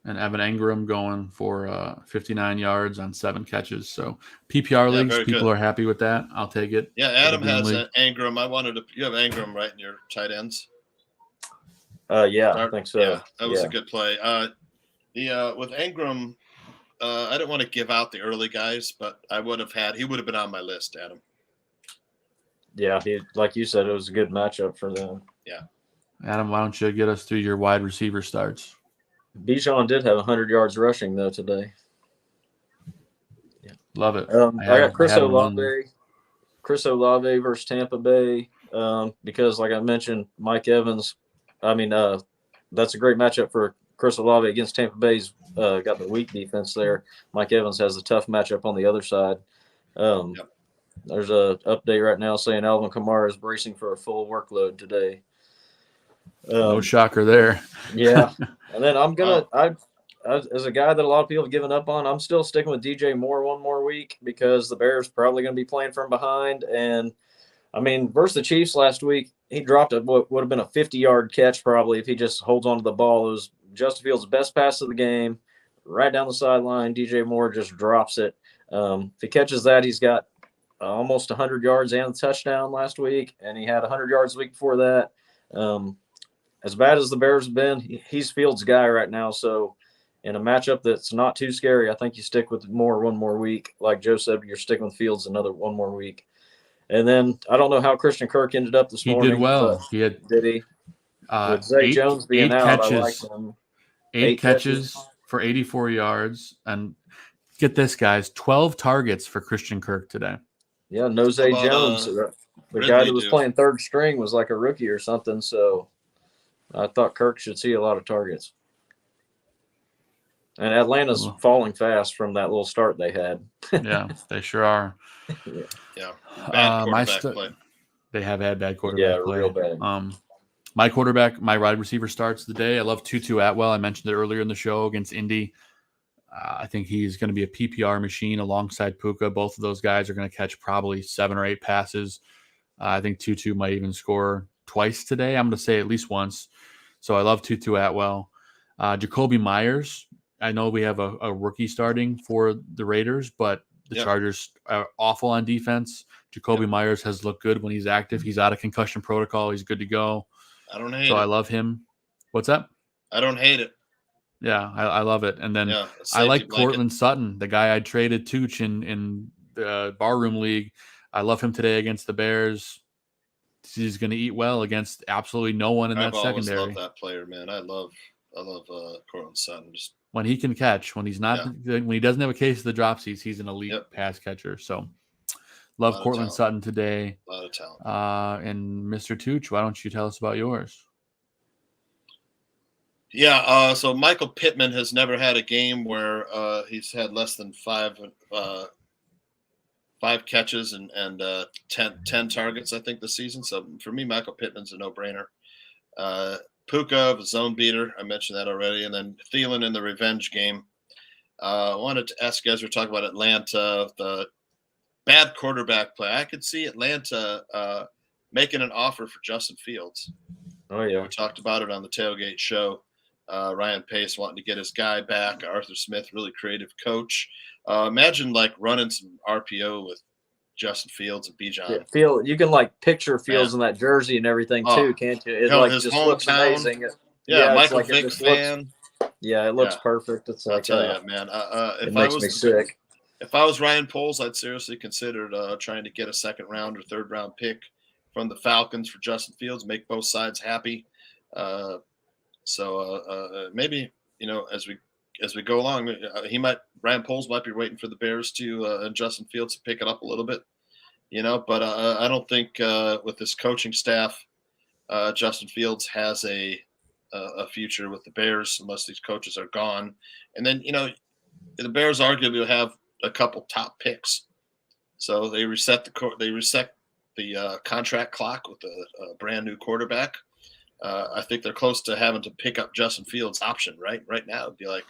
And Evan Engram going for 59 yards on 7 catches. So PPR leagues, people are happy with that. I'll take it. Yeah, Adam has Engram. You have Engram right in your tight ends. Yeah, I think so. Yeah, that was a good play. With Engram, I didn't want to give out the early guys, but he would have been on my list, Adam. Yeah, like you said, it was a good matchup for them. Yeah. Adam, why don't you get us through your wide receiver starts? Bijan did have 100 yards rushing, though, today. Yeah. Love it. I got Chris Olave versus Tampa Bay because, like I mentioned, Mike Evans, that's a great matchup for Chris Olave against Tampa Bay's got the weak defense there. Mike Evans has a tough matchup on the other side. There's a update right now saying Alvin Kamara is bracing for a full workload today. No shocker there. Yeah. And then I'm going to as a guy that a lot of people have given up on, I'm still sticking with DJ Moore one more week because the Bears probably going to be playing from behind. And, versus the Chiefs last week, he dropped what would have been a 50-yard catch probably if he just holds on to the ball. It was Justin Fields' best pass of the game, right down the sideline. DJ Moore just drops it. If he catches that, he's got almost 100 yards and a touchdown last week, and he had 100 yards the week before that. As bad as the Bears have been, he's Fields' guy right now. So in a matchup that's not too scary, I think you stick with Moore one more week. Like Joe said, you're sticking with Fields another one more week. And then I don't know how Christian Kirk ended up this morning. He did well. Did he? With Zay Jones being out, I like him. 8 catches for 84 yards. And get this, guys, 12 targets for Christian Kirk today. Yeah, no Zay Jones. The guy that was playing third string was like a rookie or something. So I thought Kirk should see a lot of targets. And Atlanta's falling fast from that little start they had. Yeah, they sure are. Yeah. Bad quarterback play. They have had bad quarterback play. Real bad. My wide receiver starts the day. I love Tutu Atwell. I mentioned it earlier in the show against Indy. I think he's going to be a PPR machine alongside Puka. Both of those guys are going to catch probably 7 or 8 passes. I think Tutu might even score twice today. I'm going to say at least once. So I love Tutu Atwell. Jacoby Myers. I know we have a rookie starting for the Raiders, but the Chargers are awful on defense. Jacoby Myers has looked good when he's active. He's out of concussion protocol. He's good to go. I don't hate it. So I love him. What's that? I don't hate it. Yeah, I love it. And then I like Cortland Sutton, the guy I traded Tooch in the Barroom League. I love him today against the Bears. He's going to eat well against absolutely no one in that secondary. I love that player, man. I love Cortland Sutton. Just when he can catch, when he's not, when he doesn't have a case of the dropsies, he's an elite pass catcher. So love Cortland Sutton today. A lot of talent. And Mr. Tooch, why don't you tell us about yours? Yeah, so Michael Pittman has never had a game where he's had less than 5 catches and 10 targets, I think, this season. So for me, Michael Pittman's a no-brainer. Puka, zone beater, I mentioned that already. And then Thielen in the revenge game. I wanted to ask you guys, we're talking about Atlanta, the bad quarterback play. I could see Atlanta making an offer for Justin Fields. Oh, yeah. We talked about it on the tailgate show. Ryan Pace wanting to get his guy back. Arthur Smith, really creative coach. Imagine like running some RPO with Justin Fields and Bijan. Yeah, you can like picture Fields in that jersey and everything too, can't you? It like his just hometown. looks amazing. Michael like Vick fan. It looks perfect. It's like I'll tell you, man. It makes me sick. If I was Ryan Poles, I'd seriously consider trying to get a second round or third round pick from the Falcons for Justin Fields, make both sides happy. Maybe, as we go along, Ryan Poles might be waiting for the Bears and Justin Fields to pick it up a little bit, but I don't think with this coaching staff, Justin Fields has a future with the Bears unless these coaches are gone. And then, the Bears arguably will have a couple top picks. So they reset the contract clock with a brand new quarterback. I think they're close to having to pick up Justin Fields' option, right? Right now, it'd be like,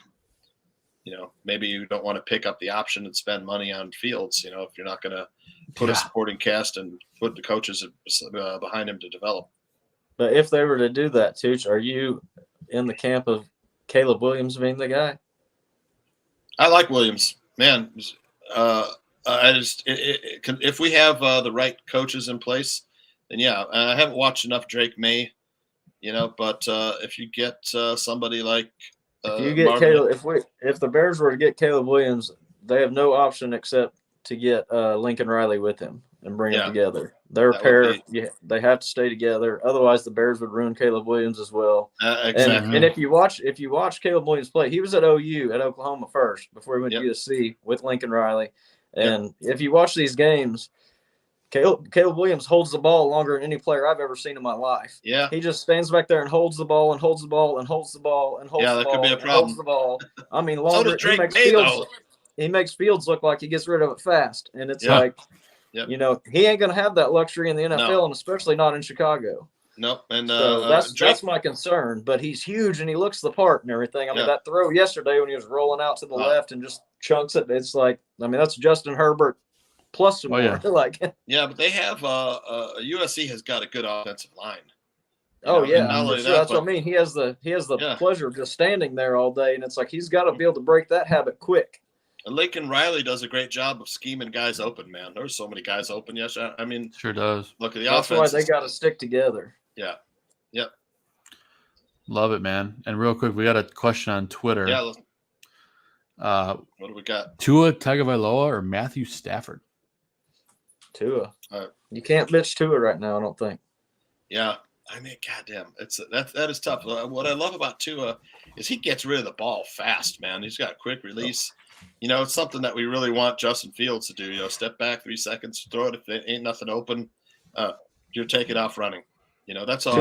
maybe you don't want to pick up the option and spend money on Fields, if you're not going to put a supporting cast and put the coaches behind him to develop. But if they were to do that, Tooch, are you in the camp of Caleb Williams being the guy? I like Williams, man. If we have the right coaches in place, then yeah. I haven't watched enough Drake May, but if you get somebody like if the Bears were to get Caleb Williams, they have no option except to get Lincoln Riley with him and bring them together. They're a pair. They have to stay together. Otherwise, the Bears would ruin Caleb Williams as well. Exactly. And if you watch Caleb Williams play, he was at OU at Oklahoma first before he went to USC with Lincoln Riley. And if you watch these games, Caleb Williams holds the ball longer than any player I've ever seen in my life. Yeah. He just stands back there and holds the ball and holds the ball and holds the ball and holds the ball. Yeah, that could be a problem. Holds the ball. I mean, longer. So does Drake May, though. He makes Fields look like he gets rid of it fast. And it's he ain't going to have that luxury in the NFL, and especially not in Chicago. Nope. And so that's my concern. But he's huge, and he looks the part and everything. I mean, that throw yesterday when he was rolling out to the left and just chunks it, it's like, that's Justin Herbert plus some more. Yeah, but they have USC has got a good offensive line. That's what I mean. He has the pleasure of just standing there all day, and it's like he's got to be able to break that habit quick. And Lincoln Riley does a great job of scheming guys open, man. There's so many guys open yesterday. I mean, sure does. Look at the offense. That's why they got to stick together. Yeah. Yep. Love it, man. And real quick, we got a question on Twitter. Yeah. What do we got? Tua Tagovailoa or Matthew Stafford? Tua. You can't bitch Tua right now, I don't think. Yeah. I mean, goddamn, that is tough. What I love about Tua is he gets rid of the ball fast, man. He's got quick release. It's something that we really want Justin Fields to do. Step back 3 seconds, throw it. If there ain't nothing open, you're taking off running. That's all.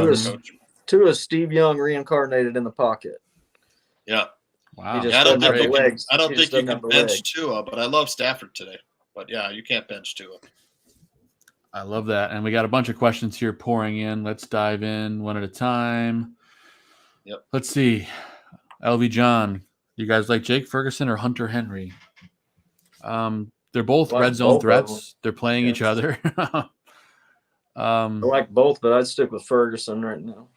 Tua's Steve Young reincarnated in the pocket. Yeah. Wow. I don't think you can bench Tua, but I love Stafford today. But yeah, you can't bench Tua. I love that. And we got a bunch of questions here pouring in. Let's dive in one at a time. Yep. Let's see. LV John, you guys like Jake Ferguson or Hunter Henry? They're both red zone threats. They're playing each other. I like both, but I'd stick with Ferguson right now.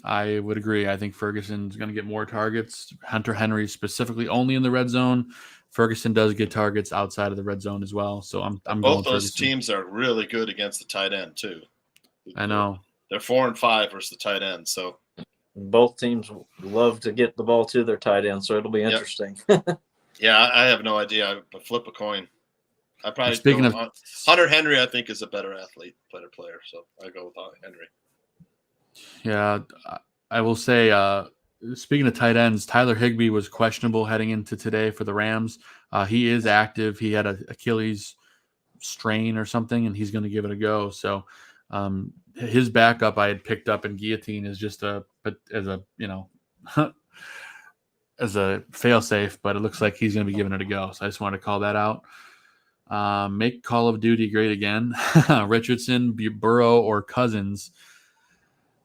I would agree. I think Ferguson's going to get more targets. Hunter Henry specifically only in the red zone. Ferguson does get targets outside of the red zone as well. So I'm both going those teams are really good against the tight end too. I know. They're 4-5 versus the tight end. So both teams love to get the ball to their tight end, so it'll be interesting. Yeah, I have no idea. But flip a coin. I probably speaking of Hunter Henry, I think is a better athlete, better player. So I go with Henry. Yeah, I will say. Speaking of tight ends, Tyler Higbee was questionable heading into today for the Rams. He is active. He had an Achilles strain or something, and he's going to give it a go. So his backup I had picked up in Guillotine is just as a fail-safe, but it looks like he's going to be giving it a go. So I just wanted to call that out. Make Call of Duty great again. Richardson, Burrow, or Cousins.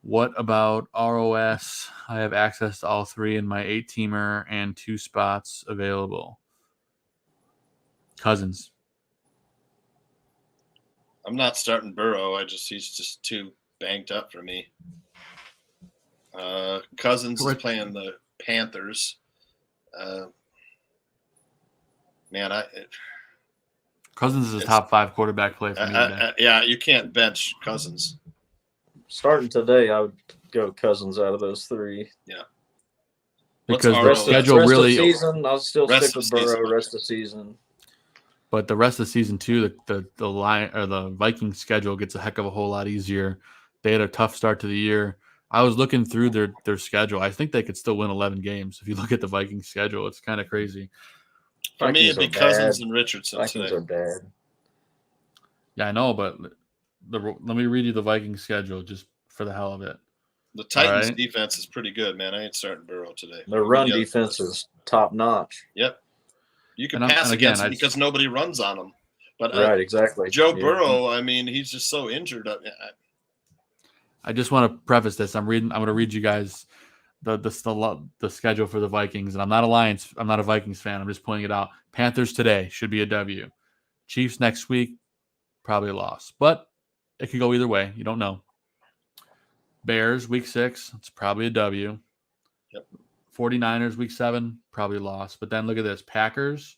What about ROS? I have access to all 3 in my 8-teamer and 2 spots available. Cousins. I'm not starting Burrow. He's just too banged up for me. Cousins is playing the Panthers. Cousins is a top 5 quarterback play for me today. Yeah, you can't bench Cousins. Starting today, I would go Cousins out of those 3. Yeah. Because the rest schedule rest really. of the season, I'll still Rest stick with of the season. Burrow rest of the season. But the rest of the season too, the line or the Vikings schedule gets a heck of a whole lot easier. They had a tough start to the year. I was looking through their schedule. I think they could still win 11 games. If you look at the Vikings schedule, it's kind of crazy. For me, it'd be Cousins and Richardson Vikings today. are bad. Yeah, I know, but let me read you the Vikings schedule just for the hell of it. The Titans' defense is pretty good, man. I ain't starting Burrow today. Their run defense is top notch. Yep. You can pass against them because nobody runs on them. But right, exactly. Joe Burrow, I mean, he's just so injured. I just want to preface this. I'm going to read you guys the schedule for the Vikings, and I'm not a Vikings fan. I'm just pointing it out. Panthers today should be a W. Chiefs next week, probably a loss, but it could go either way. You don't know. Bears week 6, it's probably a W. Yep. 49ers week 7, probably a loss. But then look at this. Packers,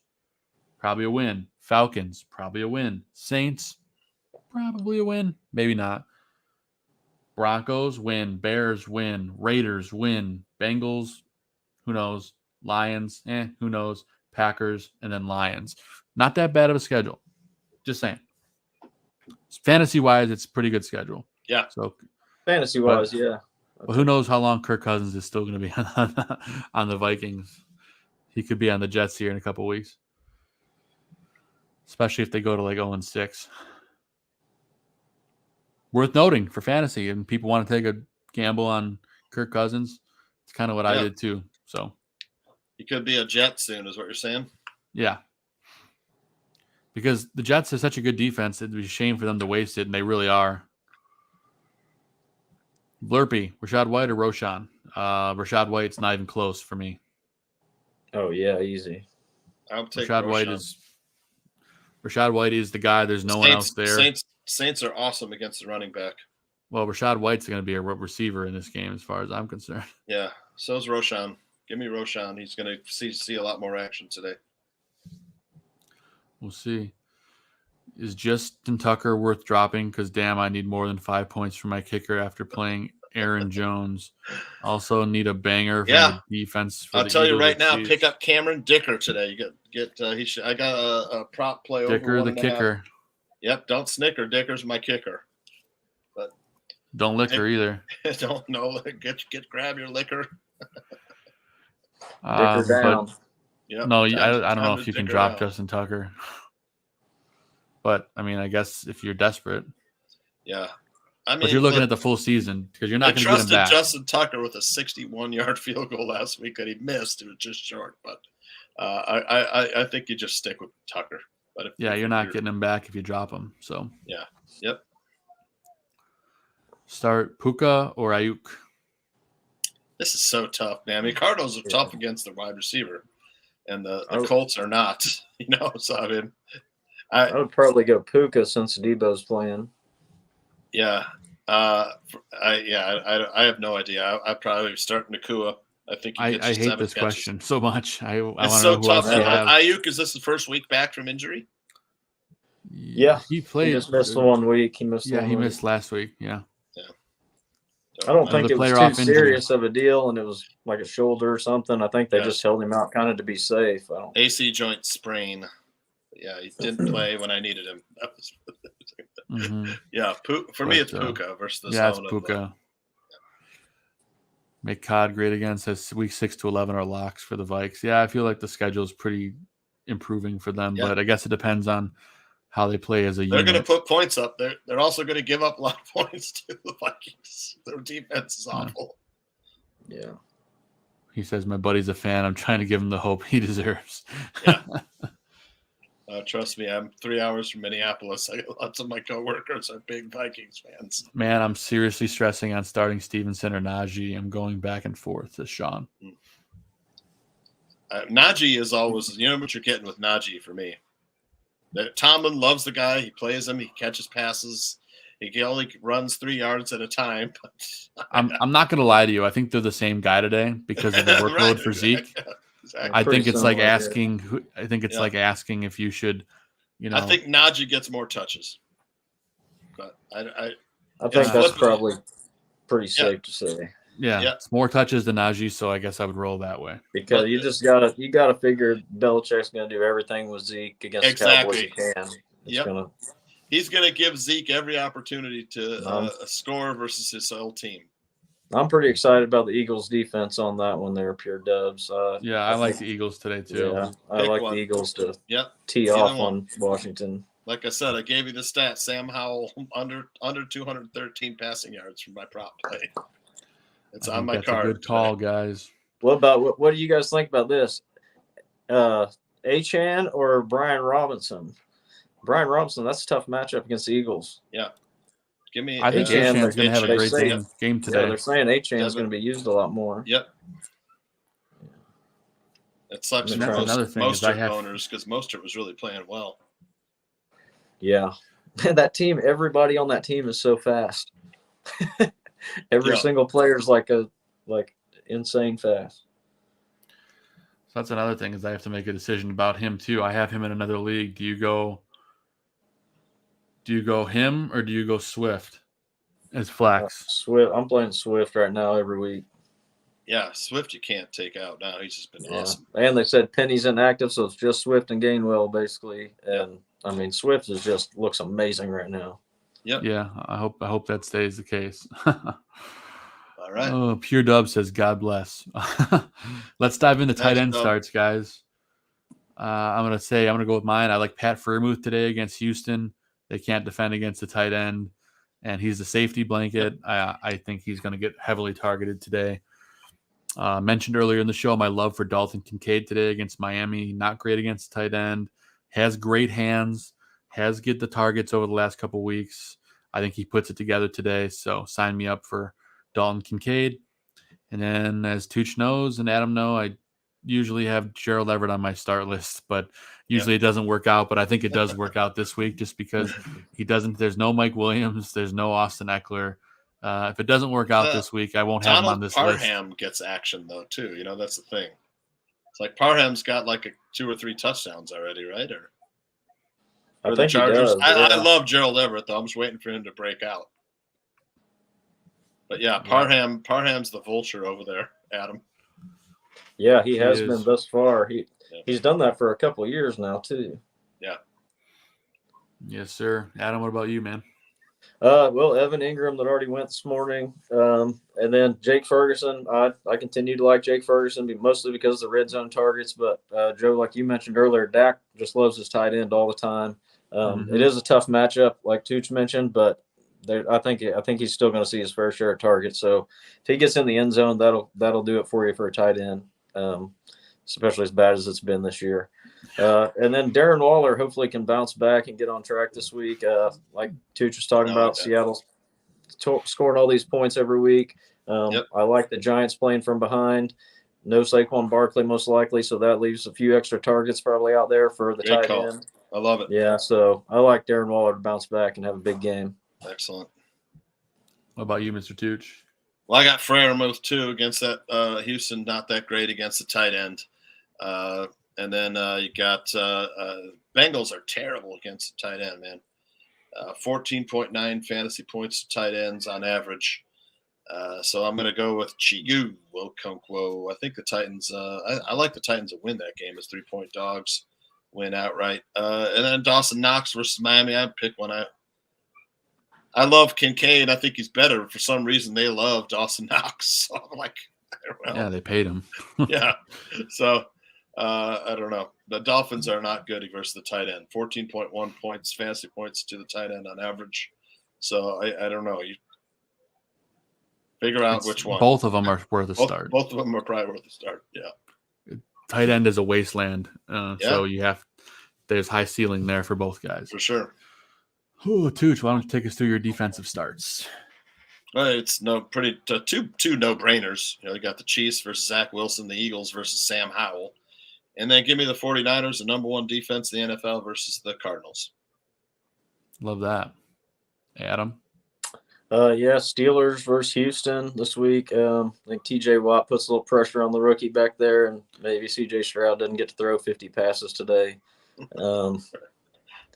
probably a win. Falcons, probably a win. Saints, probably a win. Maybe not. Broncos win. Bears win. Raiders win. Bengals, who knows? Lions, who knows? Packers, and then Lions. Not that bad of a schedule. Just saying. Fantasy-wise, it's a pretty good schedule. Yeah. So fantasy-wise, yeah. But who knows how long Kirk Cousins is still going to be on the Vikings. He could be on the Jets here in a couple of weeks. Especially if they go to like 0-6. Worth noting for fantasy, and people want to take a gamble on Kirk Cousins. It's kind of what I did too. So he could be a Jet soon, is what you're saying? Yeah. Because the Jets are such a good defense, it'd be a shame for them to waste it, and they really are. Blurpy, Rashad White or Roshan? Rashad White's not even close for me. Oh yeah, easy. I'll take Rashad White is the guy. There's no one else there. Saints are awesome against the running back. Well, Rashad White's going to be a receiver in this game, as far as I'm concerned. Yeah, so's Roshan. Give me Roshan. He's going to see a lot more action today. We'll see. Is Justin Tucker worth dropping? Because, damn, I need more than 5 points for my kicker after playing Aaron Jones. Also need a banger for the defense. I'll tell you right now, pick up Cameron Dicker today. You get I got a prop play Dicker over the kicker. Yep, don't snicker. Dicker's my kicker. But don't liquor either. Don't know. Grab your liquor. Dicker down. Yep, no, I don't know if you can drop Justin Tucker. But, I mean, I guess if you're desperate. Yeah. But you're looking at the full season because you're not going to get him back. I trusted Justin Tucker with a 61-yard field goal last week that he missed. It was just short. But I think you just stick with Tucker. But you're not getting him back if you drop him. So yeah. Yep. Start Puka or Ayuk? This is so tough, man. I mean, Cardinals are tough against the wide receiver. And the Colts are not. So I mean – I would probably go Puka since Debo's playing. Yeah. I have no idea. I probably start Nakua. I think I hate this question so much. It's so tough. Ayuk, is this the first week back from injury? Yeah. He played. He just missed 1 week. He missed last week. Yeah. I don't think it was too serious of a deal, and it was like a shoulder or something. I think they just held him out kind of to be safe. AC joint sprain. Yeah, he didn't play when I needed him. That was Yeah, for me it's Puka versus the it's Puka. Make COD great again. Says week 6 to 11 are locks for the Vikes. Yeah, I feel like the schedule is pretty improving for them, but I guess it depends on how they play as a unit. They're going to put points up. They're also going to give up a lot of points to the Vikings. Their defense is awful. Yeah. He says, my buddy's a fan. I'm trying to give him the hope he deserves. Yeah. Trust me, I'm 3 hours from Minneapolis. Lots of my coworkers are big Vikings fans. Man, I'm seriously stressing on starting Stevenson or Najee. I'm going back and forth to Sean. Najee is always, you know what you're getting with Najee for me. Tomlin loves the guy. He plays him. He catches passes. He only runs 3 yards at a time. I'm not going to lie to you. I think they're the same guy today because of the workload Right, for Zeke. Exactly. I think it's like similar, asking. I think it's like asking if you should, I think Najee gets more touches, but I think that's flipping- probably pretty safe to say. Yeah, it's more touches than Najee, so I guess I would roll that way. Because you just gotta figure Belichick's gonna do everything with Zeke against the Cowboys he can. He's gonna give Zeke every opportunity to score versus his old team. I'm pretty excited about the Eagles' defense on that one. They're pure dubs. I like the Eagles today too. Yeah, I Pick like one. the Eagles to Either tee off one. on Washington. Like I said, I gave you the stat. Sam Howell under 213 passing yards from my prop play. It's on my that's card. a good call, guys. What do you guys think about this? Achane or Brian Robinson? Brian Robinson, that's a tough matchup against the Eagles. Yeah. Give me. I think Achane, Achane's going to have a they great say- game Yeah, today. they're saying Achane's going to be used a lot more. Yep. It sucks And for that's another thing is I Mostert have- owners because Mostert was really playing well. Yeah. That team, everybody on that team is so fast. Every single player's like insane fast. So that's another thing is I have to make a decision about him too. I have him in another league. Do you go him or do you go Swift as flex? Swift. I'm playing Swift right now every week. Yeah, Swift you can't take out now. He's just been awesome. And they said Penny's inactive, so it's just Swift and Gainwell basically. And I mean, Swift looks amazing right now. Yep. Yeah, I hope that stays the case. All right. Oh, Pure Dub says, God bless. Let's dive into tight Nice end dub. starts, guys. I'm going to go with mine. I like Pat Freiermuth today against Houston. They can't defend against the tight end, and he's the safety blanket. I think he's going to get heavily targeted today. Mentioned earlier in the show my love for Dalton Kincaid today against Miami. Not great against the tight end. Has great hands. Has get the targets over the last couple weeks. I think he puts it together today, so sign me up for Dalton Kincaid. And then as Tooch knows and Adam know, I usually have Gerald Everett on my start list, but usually it doesn't work out. But I think it does work out this week just because there's no Mike Williams, there's no Austin Eckler. If it doesn't work out this week, I won't have him on this list. Parham gets action though too. You know, that's the thing. It's like Parham's got like 2 or 3 touchdowns already, right? Or I the think he Chargers. does, I yeah. love Gerald Everett though. I'm just waiting for him to break out. But yeah, Parham's the vulture over there, Adam. Yeah, he has is. been thus far. He's done that for a couple of years now too. Yeah. Yes, sir. Adam, what about you, man? Well, Evan Ingram that already went this morning, and then Jake Ferguson. I continue to like Jake Ferguson mostly because of the red zone targets. But Joe, like you mentioned earlier, Dak just loves his tight end all the time. It is a tough matchup, like Tooch mentioned, but I think he's still going to see his fair share of targets. So if he gets in the end zone, that'll do it for you for a tight end, especially as bad as it's been this year. And then Darren Waller hopefully can bounce back and get on track this week. Like Tooch was talking about, Seattle's scoring all these points every week. I like the Giants playing from behind. No Saquon Barkley most likely, so that leaves a few extra targets probably out there for the tight end. I love it. Yeah, so I like Darren Waller to bounce back and have a big game. Excellent. What about you, Mr. Tooch? Well, I got Freiermuth too against that Houston. Not that great against the tight end. And then you got Bengals are terrible against the tight end, man. 14.9 fantasy points to tight ends on average. So I'm going to go with Chigu Wokonkwo. I think the Titans. I like the Titans to win that game as 3-point dogs, win outright. And then Dawson Knox versus Miami. I'd pick one. I love Kincaid. I think he's better. For some reason, they love Dawson Knox. So I'm like, I don't know. Yeah, they paid him. Yeah. So I don't know. The Dolphins are not good versus the tight end. 14.1 points, fantasy points to the tight end on average. So I don't know. You figure out which one. Both of them are worth a start. Both of them are probably worth a start. Yeah. Tight end is a wasteland. So you have there's high ceiling there for both guys. For sure. Ooh, Tooch, why don't you take us through your defensive starts? Well, it's two no-brainers. You got the Chiefs versus Zach Wilson, the Eagles versus Sam Howell. And then give me the 49ers, the number one defense in the NFL, versus the Cardinals. Love that. Adam? Steelers versus Houston this week. I think TJ Watt puts a little pressure on the rookie back there, and maybe CJ Stroud doesn't get to throw 50 passes today.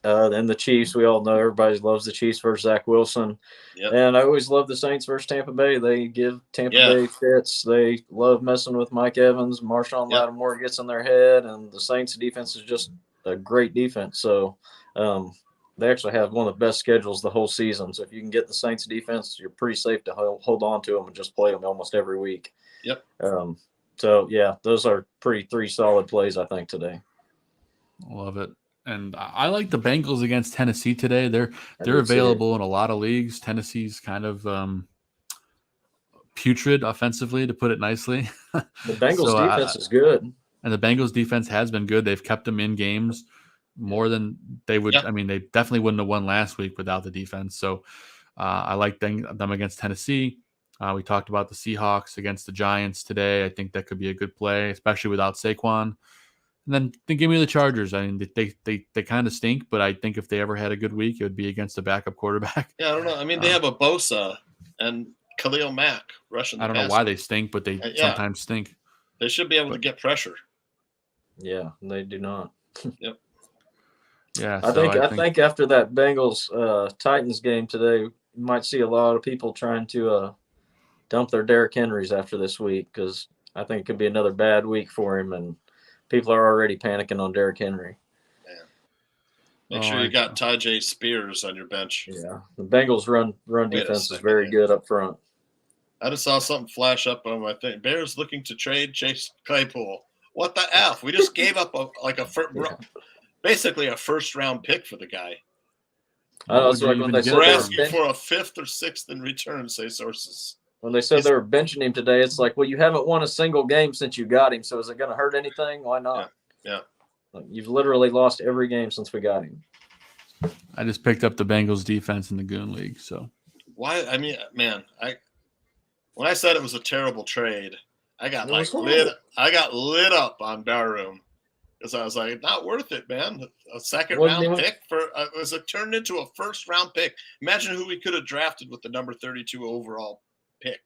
Then the Chiefs, we all know everybody loves the Chiefs versus Zach Wilson. Yep. And I always love the Saints versus Tampa Bay. They give Tampa Bay fits. They love messing with Mike Evans. Marshawn Lattimore gets in their head, and the Saints defense is just a great defense. So they actually have one of the best schedules the whole season. So if you can get the Saints defense, you're pretty safe to hold on to them and just play them almost every week. Yep. Those are three solid plays, I think, today. Love it. And I like the Bengals against Tennessee today. They're available in a lot of leagues. Tennessee's kind of putrid offensively, to put it nicely. The Bengals defense is good. And the Bengals defense has been good. They've kept them in games more than they would. I mean, they definitely wouldn't have won last week without the defense. So I like them against Tennessee. We talked about the Seahawks against the Giants today. I think that could be a good play, especially without Saquon. And then give me the Chargers. I mean, they kind of stink, but I think if they ever had a good week, it would be against a backup quarterback. Yeah, I don't know. I mean, they have a Bosa and Khalil Mack rushing the I don't know why they stink, but they sometimes stink. They should be able to get pressure. Yeah, they do not. Yep. Yeah, I think after that Bengals Titans game today, you might see a lot of people trying to dump their Derrick Henrys after this week, because I think it could be another bad week for him, and people are already panicking on Derrick Henry. Yeah. Make sure you got Tajay Spears on your bench. Yeah, the Bengals run defense is very good up front. I just saw something flash up on my thing. Bears looking to trade Chase Claypool. What the F? We just gave up basically a first-round pick for the guy. We're asking for a fifth or sixth in return, say sources. When they said they were benching him today, it's like, well, you haven't won a single game since you got him, so is it going to hurt anything? Why not? Yeah. You've literally lost every game since we got him. I just picked up the Bengals defense in the Goon League. So why? I mean, man, when I said it was a terrible trade, I got lit up on Barroom, because I was like, not worth it, man. A second round pick was it turned into a first round pick? Imagine who we could have drafted with the number 32 overall pick.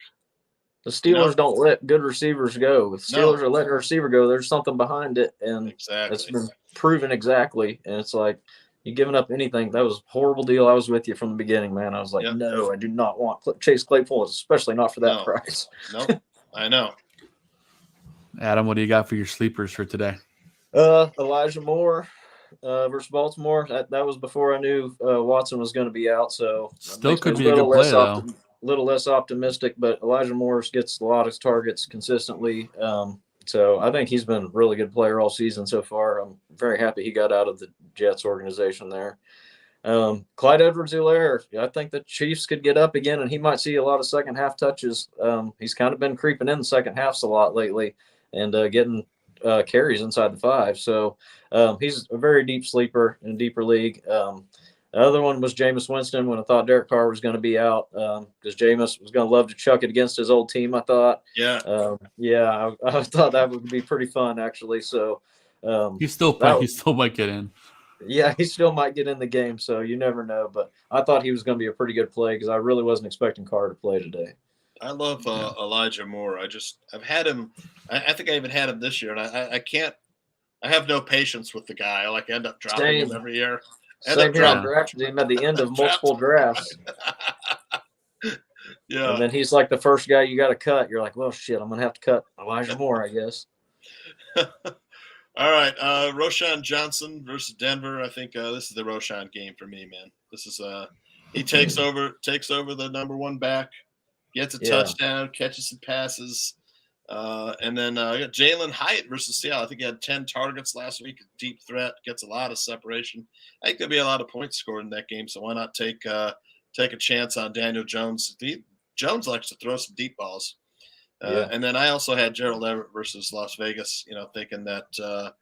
The Steelers don't let good receivers go. If Steelers are letting a receiver go, there's something behind it, and it's been proven exactly. And it's like, you giving up anything. That was a horrible deal. I was with you from the beginning, man. I was like, no, I do not want Chase Claypool, especially not for that price. No, I know. Adam, what do you got for your sleepers for today? Elijah Moore versus Baltimore. That was before I knew Watson was going to be out, so still could be a good play, though. A little less optimistic, but Elijah Morris gets a lot of targets consistently. So I think he's been a really good player all season so far. I'm very happy he got out of the Jets organization there. Clyde Edwards-Helaire, I think the Chiefs could get up again, and he might see a lot of second half touches. He's kind of been creeping in the second halves a lot lately and getting carries inside the 5. So he's a very deep sleeper in a deeper league. The other one was Jameis Winston, when I thought Derek Carr was going to be out, because Jameis was going to love to chuck it against his old team, I thought. Yeah. I thought that would be pretty fun, actually. So he still might get in. Yeah, he still might get in the game, so you never know. But I thought he was going to be a pretty good play, because I really wasn't expecting Carr to play today. I love Elijah Moore. I've had him. I think I even had him this year, and I can't. I have no patience with the guy. I end up dropping him every year. Same here. I drafted him at the end of multiple drafts. Yeah. And then he's like the first guy you got to cut. You're like, well, shit, I'm going to have to cut Elijah Moore, I guess. All right. Roshan Johnson versus Denver. I think this is the Roshan game for me, man. This is he takes over the number one back, gets a touchdown, catches some passes. And then I got Jalen Hyatt versus Seattle. I think he had 10 targets last week. Deep threat, gets a lot of separation. I think there'll be a lot of points scored in that game. So why not take a chance on Daniel Jones? Jones likes to throw some deep balls. And then I also had Gerald Everett versus Las Vegas. Thinking that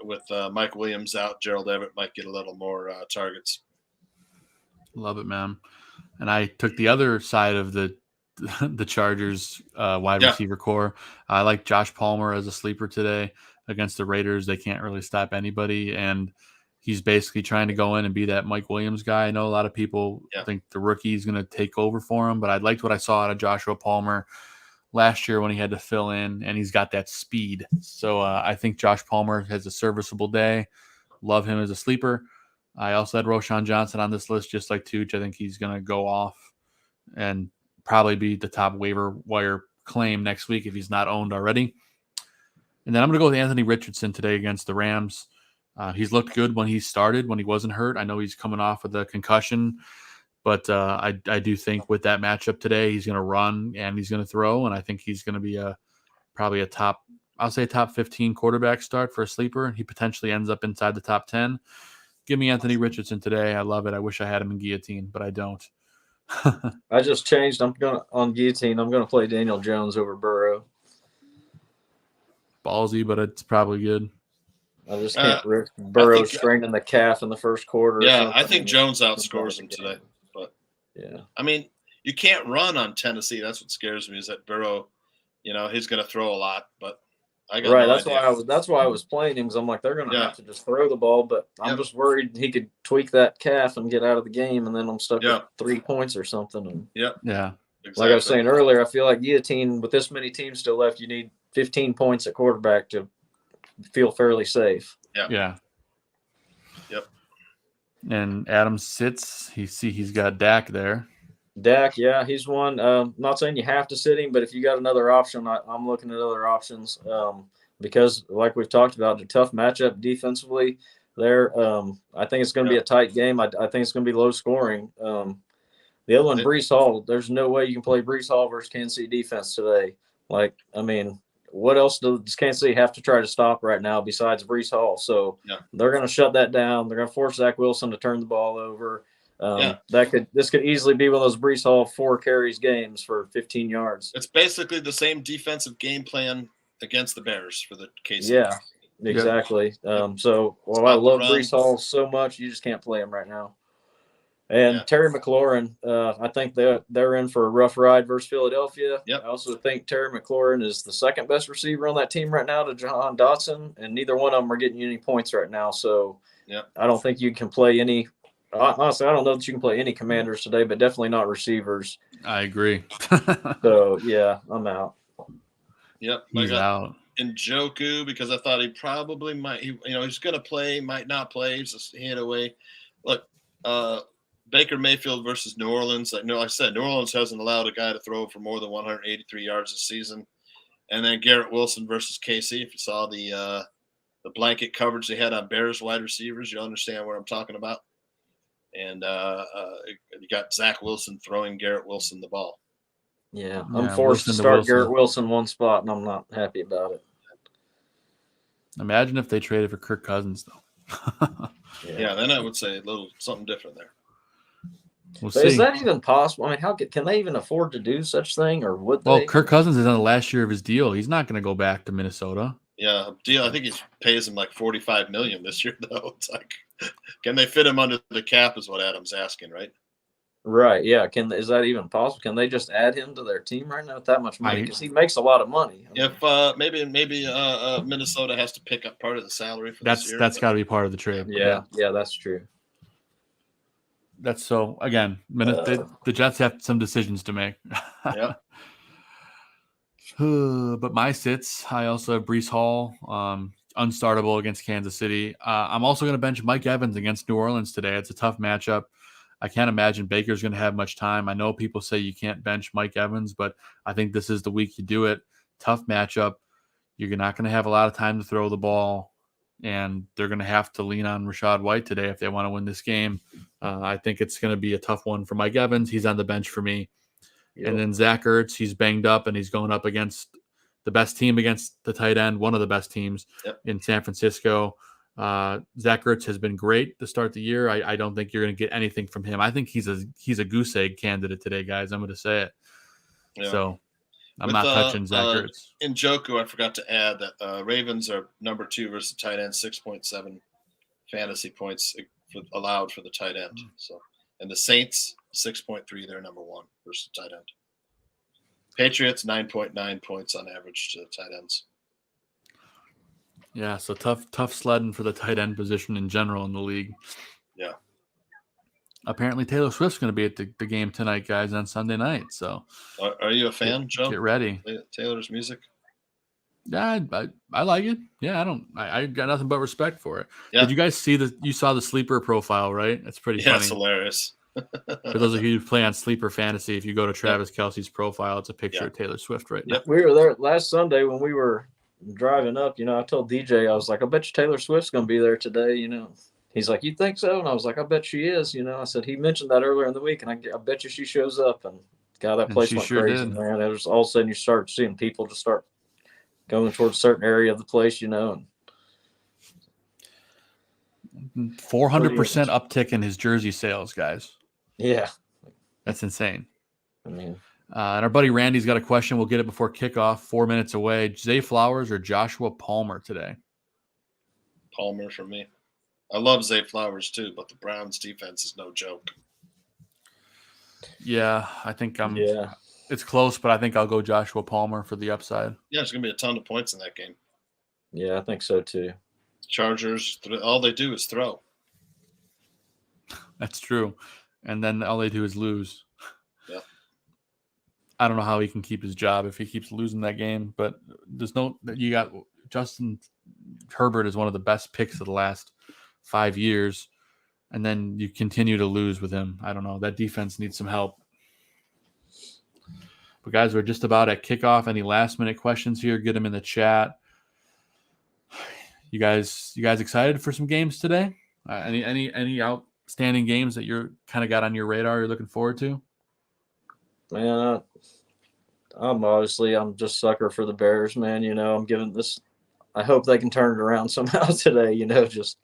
with Mike Williams out, Gerald Everett might get a little more targets. Love it, man. And I took the other side of the Chargers wide receiver core. I like Josh Palmer as a sleeper today against the Raiders. They can't really stop anybody, and he's basically trying to go in and be that Mike Williams guy. I know a lot of people think the rookie is going to take over for him, but I liked what I saw out of Joshua Palmer last year when he had to fill in, and he's got that speed. So I think Josh Palmer has a serviceable day. Love him as a sleeper. I also had Roschon Johnson on this list, just like Tooch. I think he's going to go off and probably be the top waiver wire claim next week if he's not owned already. And then I'm going to go with Anthony Richardson today against the Rams. He's looked good when he started, when he wasn't hurt. I know he's coming off with a concussion, but I do think with that matchup today, he's going to run and he's going to throw, and I think he's going to be probably a top 15 quarterback start for a sleeper. He potentially ends up inside the top 10. Give me Anthony Richardson today. I love it. I wish I had him in guillotine, but I don't. I just changed. On guillotine. I'm gonna play Daniel Jones over Burrow. Ballsy, but it's probably good. I just can't risk Burrow straining the calf in the first quarter. Yeah, I think Jones outscores him today. But yeah, I mean, you can't run on Tennessee. That's what scares me, is that Burrow, he's going to throw a lot. But I got no idea. That's why I was playing him, because I'm like, they're going to have to just throw the ball. But I'm just worried he could tweak that calf and get out of the game, and then I'm stuck with 3 points or something. And yeah. Exactly. Like I was saying earlier, I feel like guillotine, with this many teams still left, you need 15 points at quarterback to feel fairly safe. Yeah. Yep. And Adam sits. He's got Dak there. Dak, yeah, he's one. Not saying you have to sit him, but if you got another option, I'm looking at other options because, like we've talked about, the tough matchup defensively there. I think it's going to be a tight game. I think it's going to be low scoring. The other one, Breece Hall, there's no way you can play Breece Hall versus Kansas City defense today. Like, I mean, what else does Kansas City have to try to stop right now besides Breece Hall? So they're going to shut that down. They're going to force Zach Wilson to turn the ball over. This could easily be one of those Breece Hall 4 carries games for 15 yards. It's basically the same defensive game plan against the Bears for the KC. Yeah, exactly. So while I love Breece Hall so much, you just can't play him right now. And Terry McLaurin, I think they're in for a rough ride versus Philadelphia. Yep. I also think Terry McLaurin is the second best receiver on that team right now to John Dotson, and neither one of them are getting you any points right now. So I don't think you can play any. Honestly, I don't know that you can play any Commanders today, but definitely not receivers. I agree. So yeah, I'm out. Yep, he's out. Njoku, because I thought he probably might. He's going to play, might not play. He's just hand away. Look, Baker Mayfield versus New Orleans. Like I said, New Orleans hasn't allowed a guy to throw for more than 183 yards this season. And then Garrett Wilson versus KC. If you saw the blanket coverage they had on Bears wide receivers, you'll understand what I'm talking about. And you got Zach Wilson throwing Garrett Wilson the ball. Yeah, I'm forced to start Garrett Wilson one spot, and I'm not happy about it. Imagine if they traded for Kirk Cousins, though. Yeah, then I would say a little something different there. We'll see. Is that even possible? I mean, how can they even afford to do such thing, or would they? Well, Kirk Cousins is on the last year of his deal. He's not going to go back to Minnesota. Yeah, deal. I think he pays him like $45 million this year, though. It's like, can they fit him under the cap? Is what Adam's asking, right? Right. Yeah. Is that even possible? Can they just add him to their team right now with that much money? Because he makes a lot of money. If maybe Minnesota has to pick up part of the salary for this year. That's got to be part of the trade. Yeah, that's true. That's so. Again, the Jets have some decisions to make. Yeah. But my sits, I also have Breece Hall, unstartable against Kansas City. I'm also going to bench Mike Evans against New Orleans today. It's a tough matchup. I can't imagine Baker's going to have much time. I know people say you can't bench Mike Evans, but I think this is the week you do it. Tough matchup. You're not going to have a lot of time to throw the ball, and they're going to have to lean on Rachaad White today if they want to win this game. I think it's going to be a tough one for Mike Evans. He's on the bench for me. Yep. And then Zach Ertz, he's banged up, and he's going up against the best team against the tight end, one of the best teams in San Francisco. Zach Ertz has been great to start the year. I don't think you're going to get anything from him. I think he's a goose egg candidate today, guys. I'm going to say it. Yeah. So I'm not touching Zach Ertz. In Njoku, I forgot to add that Ravens are number 2 versus tight end, 6.7 fantasy points allowed for the tight end. So, and the Saints 6.3, they're number 1 versus tight end. Patriots 9.9 points on average to tight ends. Yeah, so tough sledding for the tight end position in general in the league. Yeah. Apparently Taylor Swift's going to be at the game tonight, guys, on Sunday night. So, are you a fan, Joe? Get ready. Taylor's music. Yeah, I like it. Yeah, I got nothing but respect for it. Yeah. Did you guys see you saw the sleeper profile, right? That's pretty funny. It's hilarious. For those of you who play on Sleeper Fantasy, if you go to Travis Kelce's profile, it's a picture of Taylor Swift right now. We were there last Sunday when we were driving up. I told DJ, I was like, I bet you Taylor Swift's going to be there today, He's like, you think so? And I was like, I bet she is. I said, he mentioned that earlier in the week, and I bet you she shows up. And God, that place went crazy, man. It was all of a sudden you start seeing people just start going towards a certain area of the place, and 400% uptick in his jersey sales, guys. Yeah. That's insane. I mean, and our buddy Randy's got a question. We'll get it before kickoff, 4 minutes away. Zay Flowers or Joshua Palmer today? Palmer for me. I love Zay Flowers too, but the Browns defense is no joke. Yeah, I think it's close, but I think I'll go Joshua Palmer for the upside. Yeah, there's going to be a ton of points in that game. Yeah, I think so too. Chargers, all they do is throw. That's true. And then all they do is lose. Yeah. I don't know how he can keep his job if he keeps losing that game, but you got Justin Herbert is one of the best picks of the last 5 years, and then you continue to lose with him. I don't know. That defense needs some help. But guys, we're just about at kickoff. Any last minute questions here? Get them in the chat. You guys excited for some games today? Any outstanding games that you're kind of got on your radar you're looking forward to? Man, I'm just sucker for the Bears, man. I'm giving this. I hope they can turn it around somehow today. Just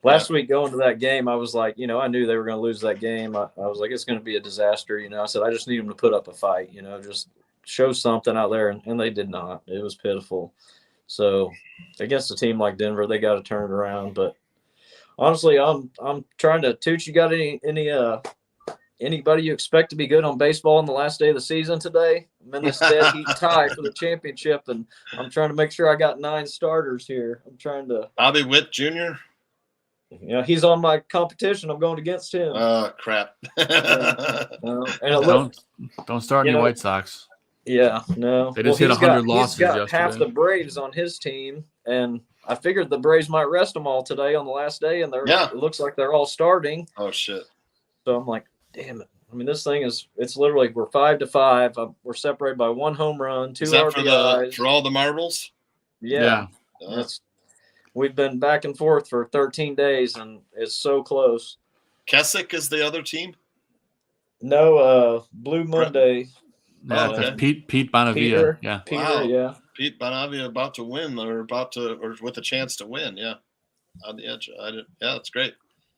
last week going to that game, I was like, I knew they were going to lose that game. I was like, it's going to be a disaster. I said, I just need them to put up a fight, just show something out there. And they did not. It was pitiful. So against a team like Denver, they got to turn it around. But honestly, I'm trying to Tooch. You got anybody you expect to be good on baseball on the last day of the season today? I'm in this dead heat tie for the championship, and I'm trying to make sure I got 9 starters here. I'm trying to. Bobby Witt Jr. He's on my competition. I'm going against him. Oh crap! Don't start any White Sox. Yeah, no. They just hit 100 losses He's got yesterday. half the Braves on his team, and I figured the Braves might rest them all today on the last day, and it looks like they're all starting. Oh shit! So I'm like, damn it. I mean, this thing it's literally, we're 5-5. We're separated by 1 home run, 2 RBIs. For all the marbles? Yeah. We've been back and forth for 13 days, and it's so close. Keswick is the other team? No, Blue Monday. Yeah, that's Pete Bonavia. Peter. Pete Bonavia about to win or with a chance to win. Yeah. On the edge. That's great.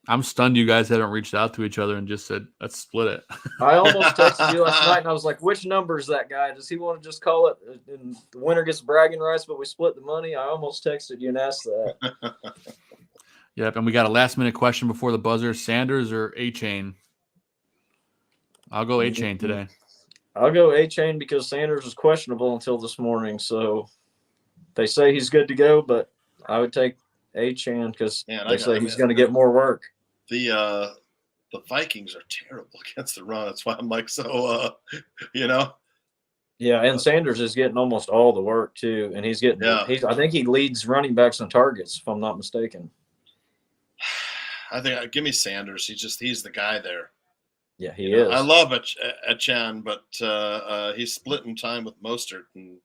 I'm stunned you guys haven't reached out to each other and just said, let's split it. I almost texted you last night, and I was like, which number is that guy? Does he want to just call it and the winner gets bragging rights, but we split the money? I almost texted you and asked that. Yep, and we got a last-minute question before the buzzer. Sanders or A-Chain? I'll go A-Chain today. I'll go A-Chain because Sanders was questionable until this morning, so they say he's good to go, but I would take A-Chain because they say he's going to get more work. The Vikings are terrible against the run. That's why I'm like Yeah, and Sanders is getting almost all the work too, and he's getting. I think he leads running backs in targets, if I'm not mistaken. I think give me Sanders. He's the guy there. Yeah, he is. I love Achan, but he's splitting time with Mostert and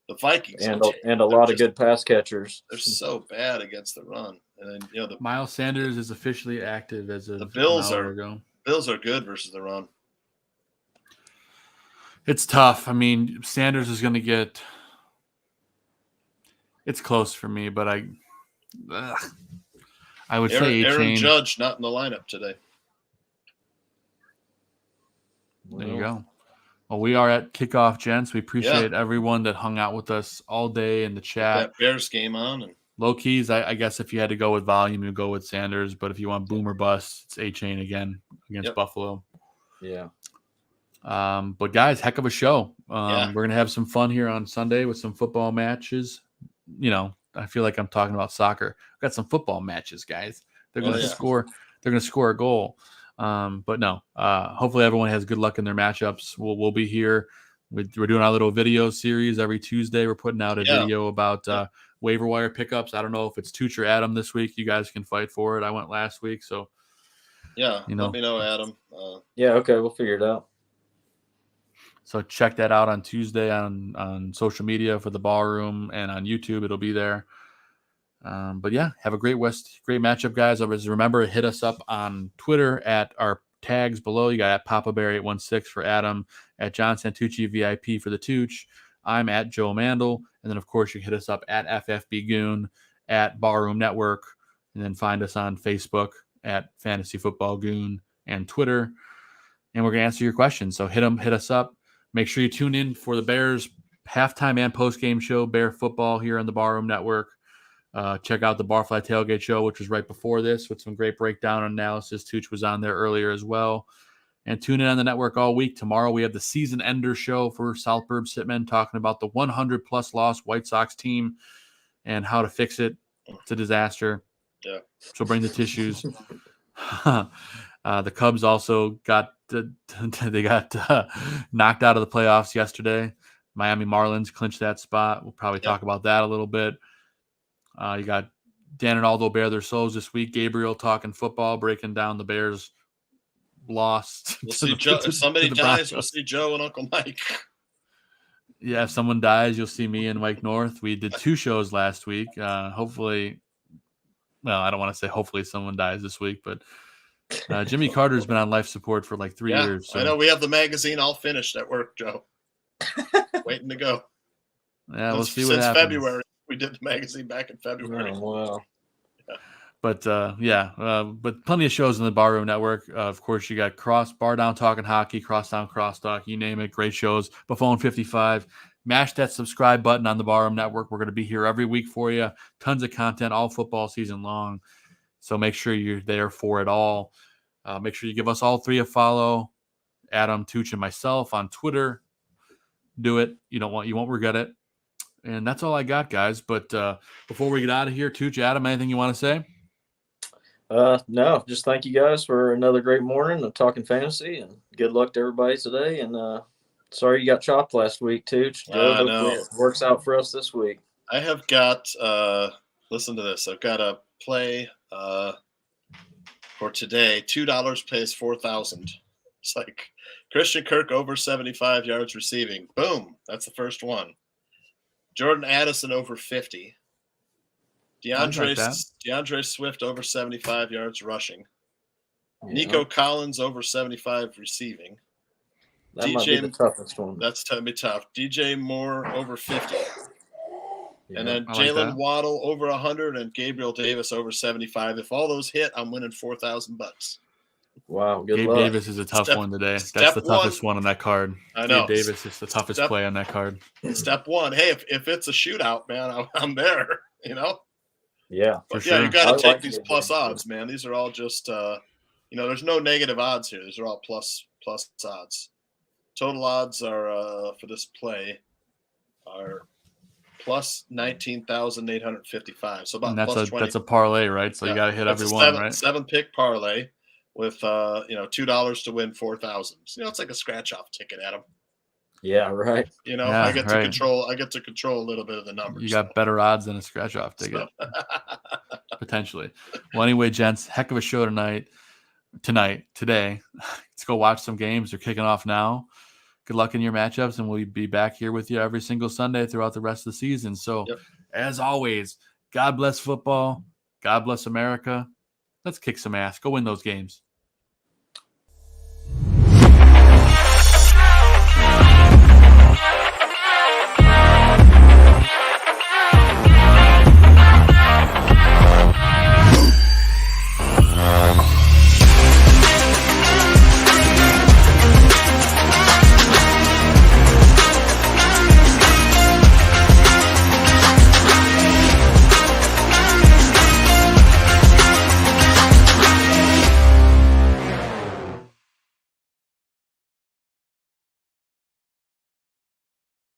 the Vikings and a lot of good pass catchers. They're so bad against the run. And then, Miles Sanders is officially active as of the Bills an hour ago. Bills are good versus the run. It's tough. I mean, Sanders is going to get. It's close for me, but I would say Aaron Judge not in the lineup today. There you go. Well, we are at kickoff, gents. We appreciate everyone that hung out with us all day in the chat. That Bears game on. And low keys, I guess if you had to go with volume, you go with Sanders. But if you want boom or bust, it's A-Chain again against Buffalo. Yeah. But guys, heck of a show. We're going to have some fun here on Sunday with some football matches. You know, I feel like I'm talking about soccer. We've got some football matches, guys. They're going to score. They're going to score a goal. But no, hopefully everyone has good luck in their matchups. We'll be here. We're doing our little video series every Tuesday. We're putting out a video about waiver wire pickups. I don't know if it's Tooch or Adam this week. You guys can fight for it. I went last week, so let me know, Adam. Okay, we'll figure it out. So check that out on Tuesday on social media for the ballroom, and on YouTube it'll be there. But yeah, have a great matchup, guys. Always remember, hit us up on Twitter at our tags below. You got at Papa Bear 816 for Adam, at John Santucci VIP for the Tooch. I'm at Joe Mandel, and then of course you hit us up at FFB Goon, at Ballroom Network, and then find us on Facebook at Fantasy Football Goon and Twitter. And we're gonna answer your questions. So hit us up. Make sure you tune in for the Bears halftime and post-game show, Bear Football, here on the Ballroom Network. Check out the Barfly Tailgate show, which was right before this, with some great breakdown and analysis. Tooch was on there earlier as well. And tune in on the network all week. Tomorrow we have the season ender show for South Burb Sitman, talking about the 100-plus loss White Sox team and how to fix it. It's a disaster. Yeah. So bring the tissues. The Cubs also got knocked out of the playoffs yesterday. Miami Marlins clinched that spot. We'll probably talk about that a little bit. You got Dan and Aldo bare their souls this week. Gabriel talking football, breaking down the Bears' loss. We'll see Joe. If somebody dies, we'll see Joe and Uncle Mike. Yeah, if someone dies, you'll see me and Mike North. We did 2 shows last week. Hopefully, well, I don't want to say hopefully someone dies this week, but Jimmy Carter's been on life support for like 3 years. So. I know. We have the magazine all finished at work, Joe. Waiting to go. Yeah, we'll see what happens. Since February. We did the magazine back in February. Oh, wow. But but plenty of shows on the Barroom Network. Of course, you got Bar Down Talking Hockey, Crosstown Crosstalk, you name it. Great shows. Buffon 55. Mash that subscribe button on the Barroom Network. We're going to be here every week for you. Tons of content all football season long. So make sure you're there for it all. Make sure you give us all 3 a follow. Adam, Tooch, and myself on Twitter. Do it. You won't regret it. And that's all I got, guys. But before we get out of here, Tooch, Adam, anything you want to say? No, just thank you guys for another great morning of talking fantasy, and good luck to everybody today. And sorry you got chopped last week, Tooch. Hopefully it works out for us this week. I have got listen to this. I've got a play for today. $2 pays 4,000. It's like Christian Kirk over 75 yards receiving. Boom. That's the first one. Jordan Addison over 50. DeAndre Swift over 75 yards rushing. Yeah. Nico Collins over 75 receiving. That might be the toughest one. That's going to be tough. DJ Moore over 50. Yeah, and then Jalen Waddle over 100 and Gabriel Davis over 75. If all those hit, I'm winning $4,000. Wow, good Gabe luck. Davis is a tough one today. That's the toughest one on that card. I know. Gabe Davis is the toughest play on that card. Step 1. Hey, if it's a shootout, man, I'm there, Yeah. But you got to take these plus odds, man. These are all just, there's no negative odds here. These are all plus odds. Total odds are for this play are plus 19,855. So about plus 20. That's a parlay, right? So you got to hit every one, right? 7-pick parlay with $2 to win 4,000. It's like a scratch-off ticket, Adam. Yeah, right. I get to control. I get to control a little bit of the numbers. You got better odds than a scratch-off ticket, potentially. Well, anyway, gents, heck of a show today. Let's go watch some games. They're kicking off now. Good luck in your matchups, and we'll be back here with you every single Sunday throughout the rest of the season. So, As always, God bless football. God bless America. Let's kick some ass. Go win those games.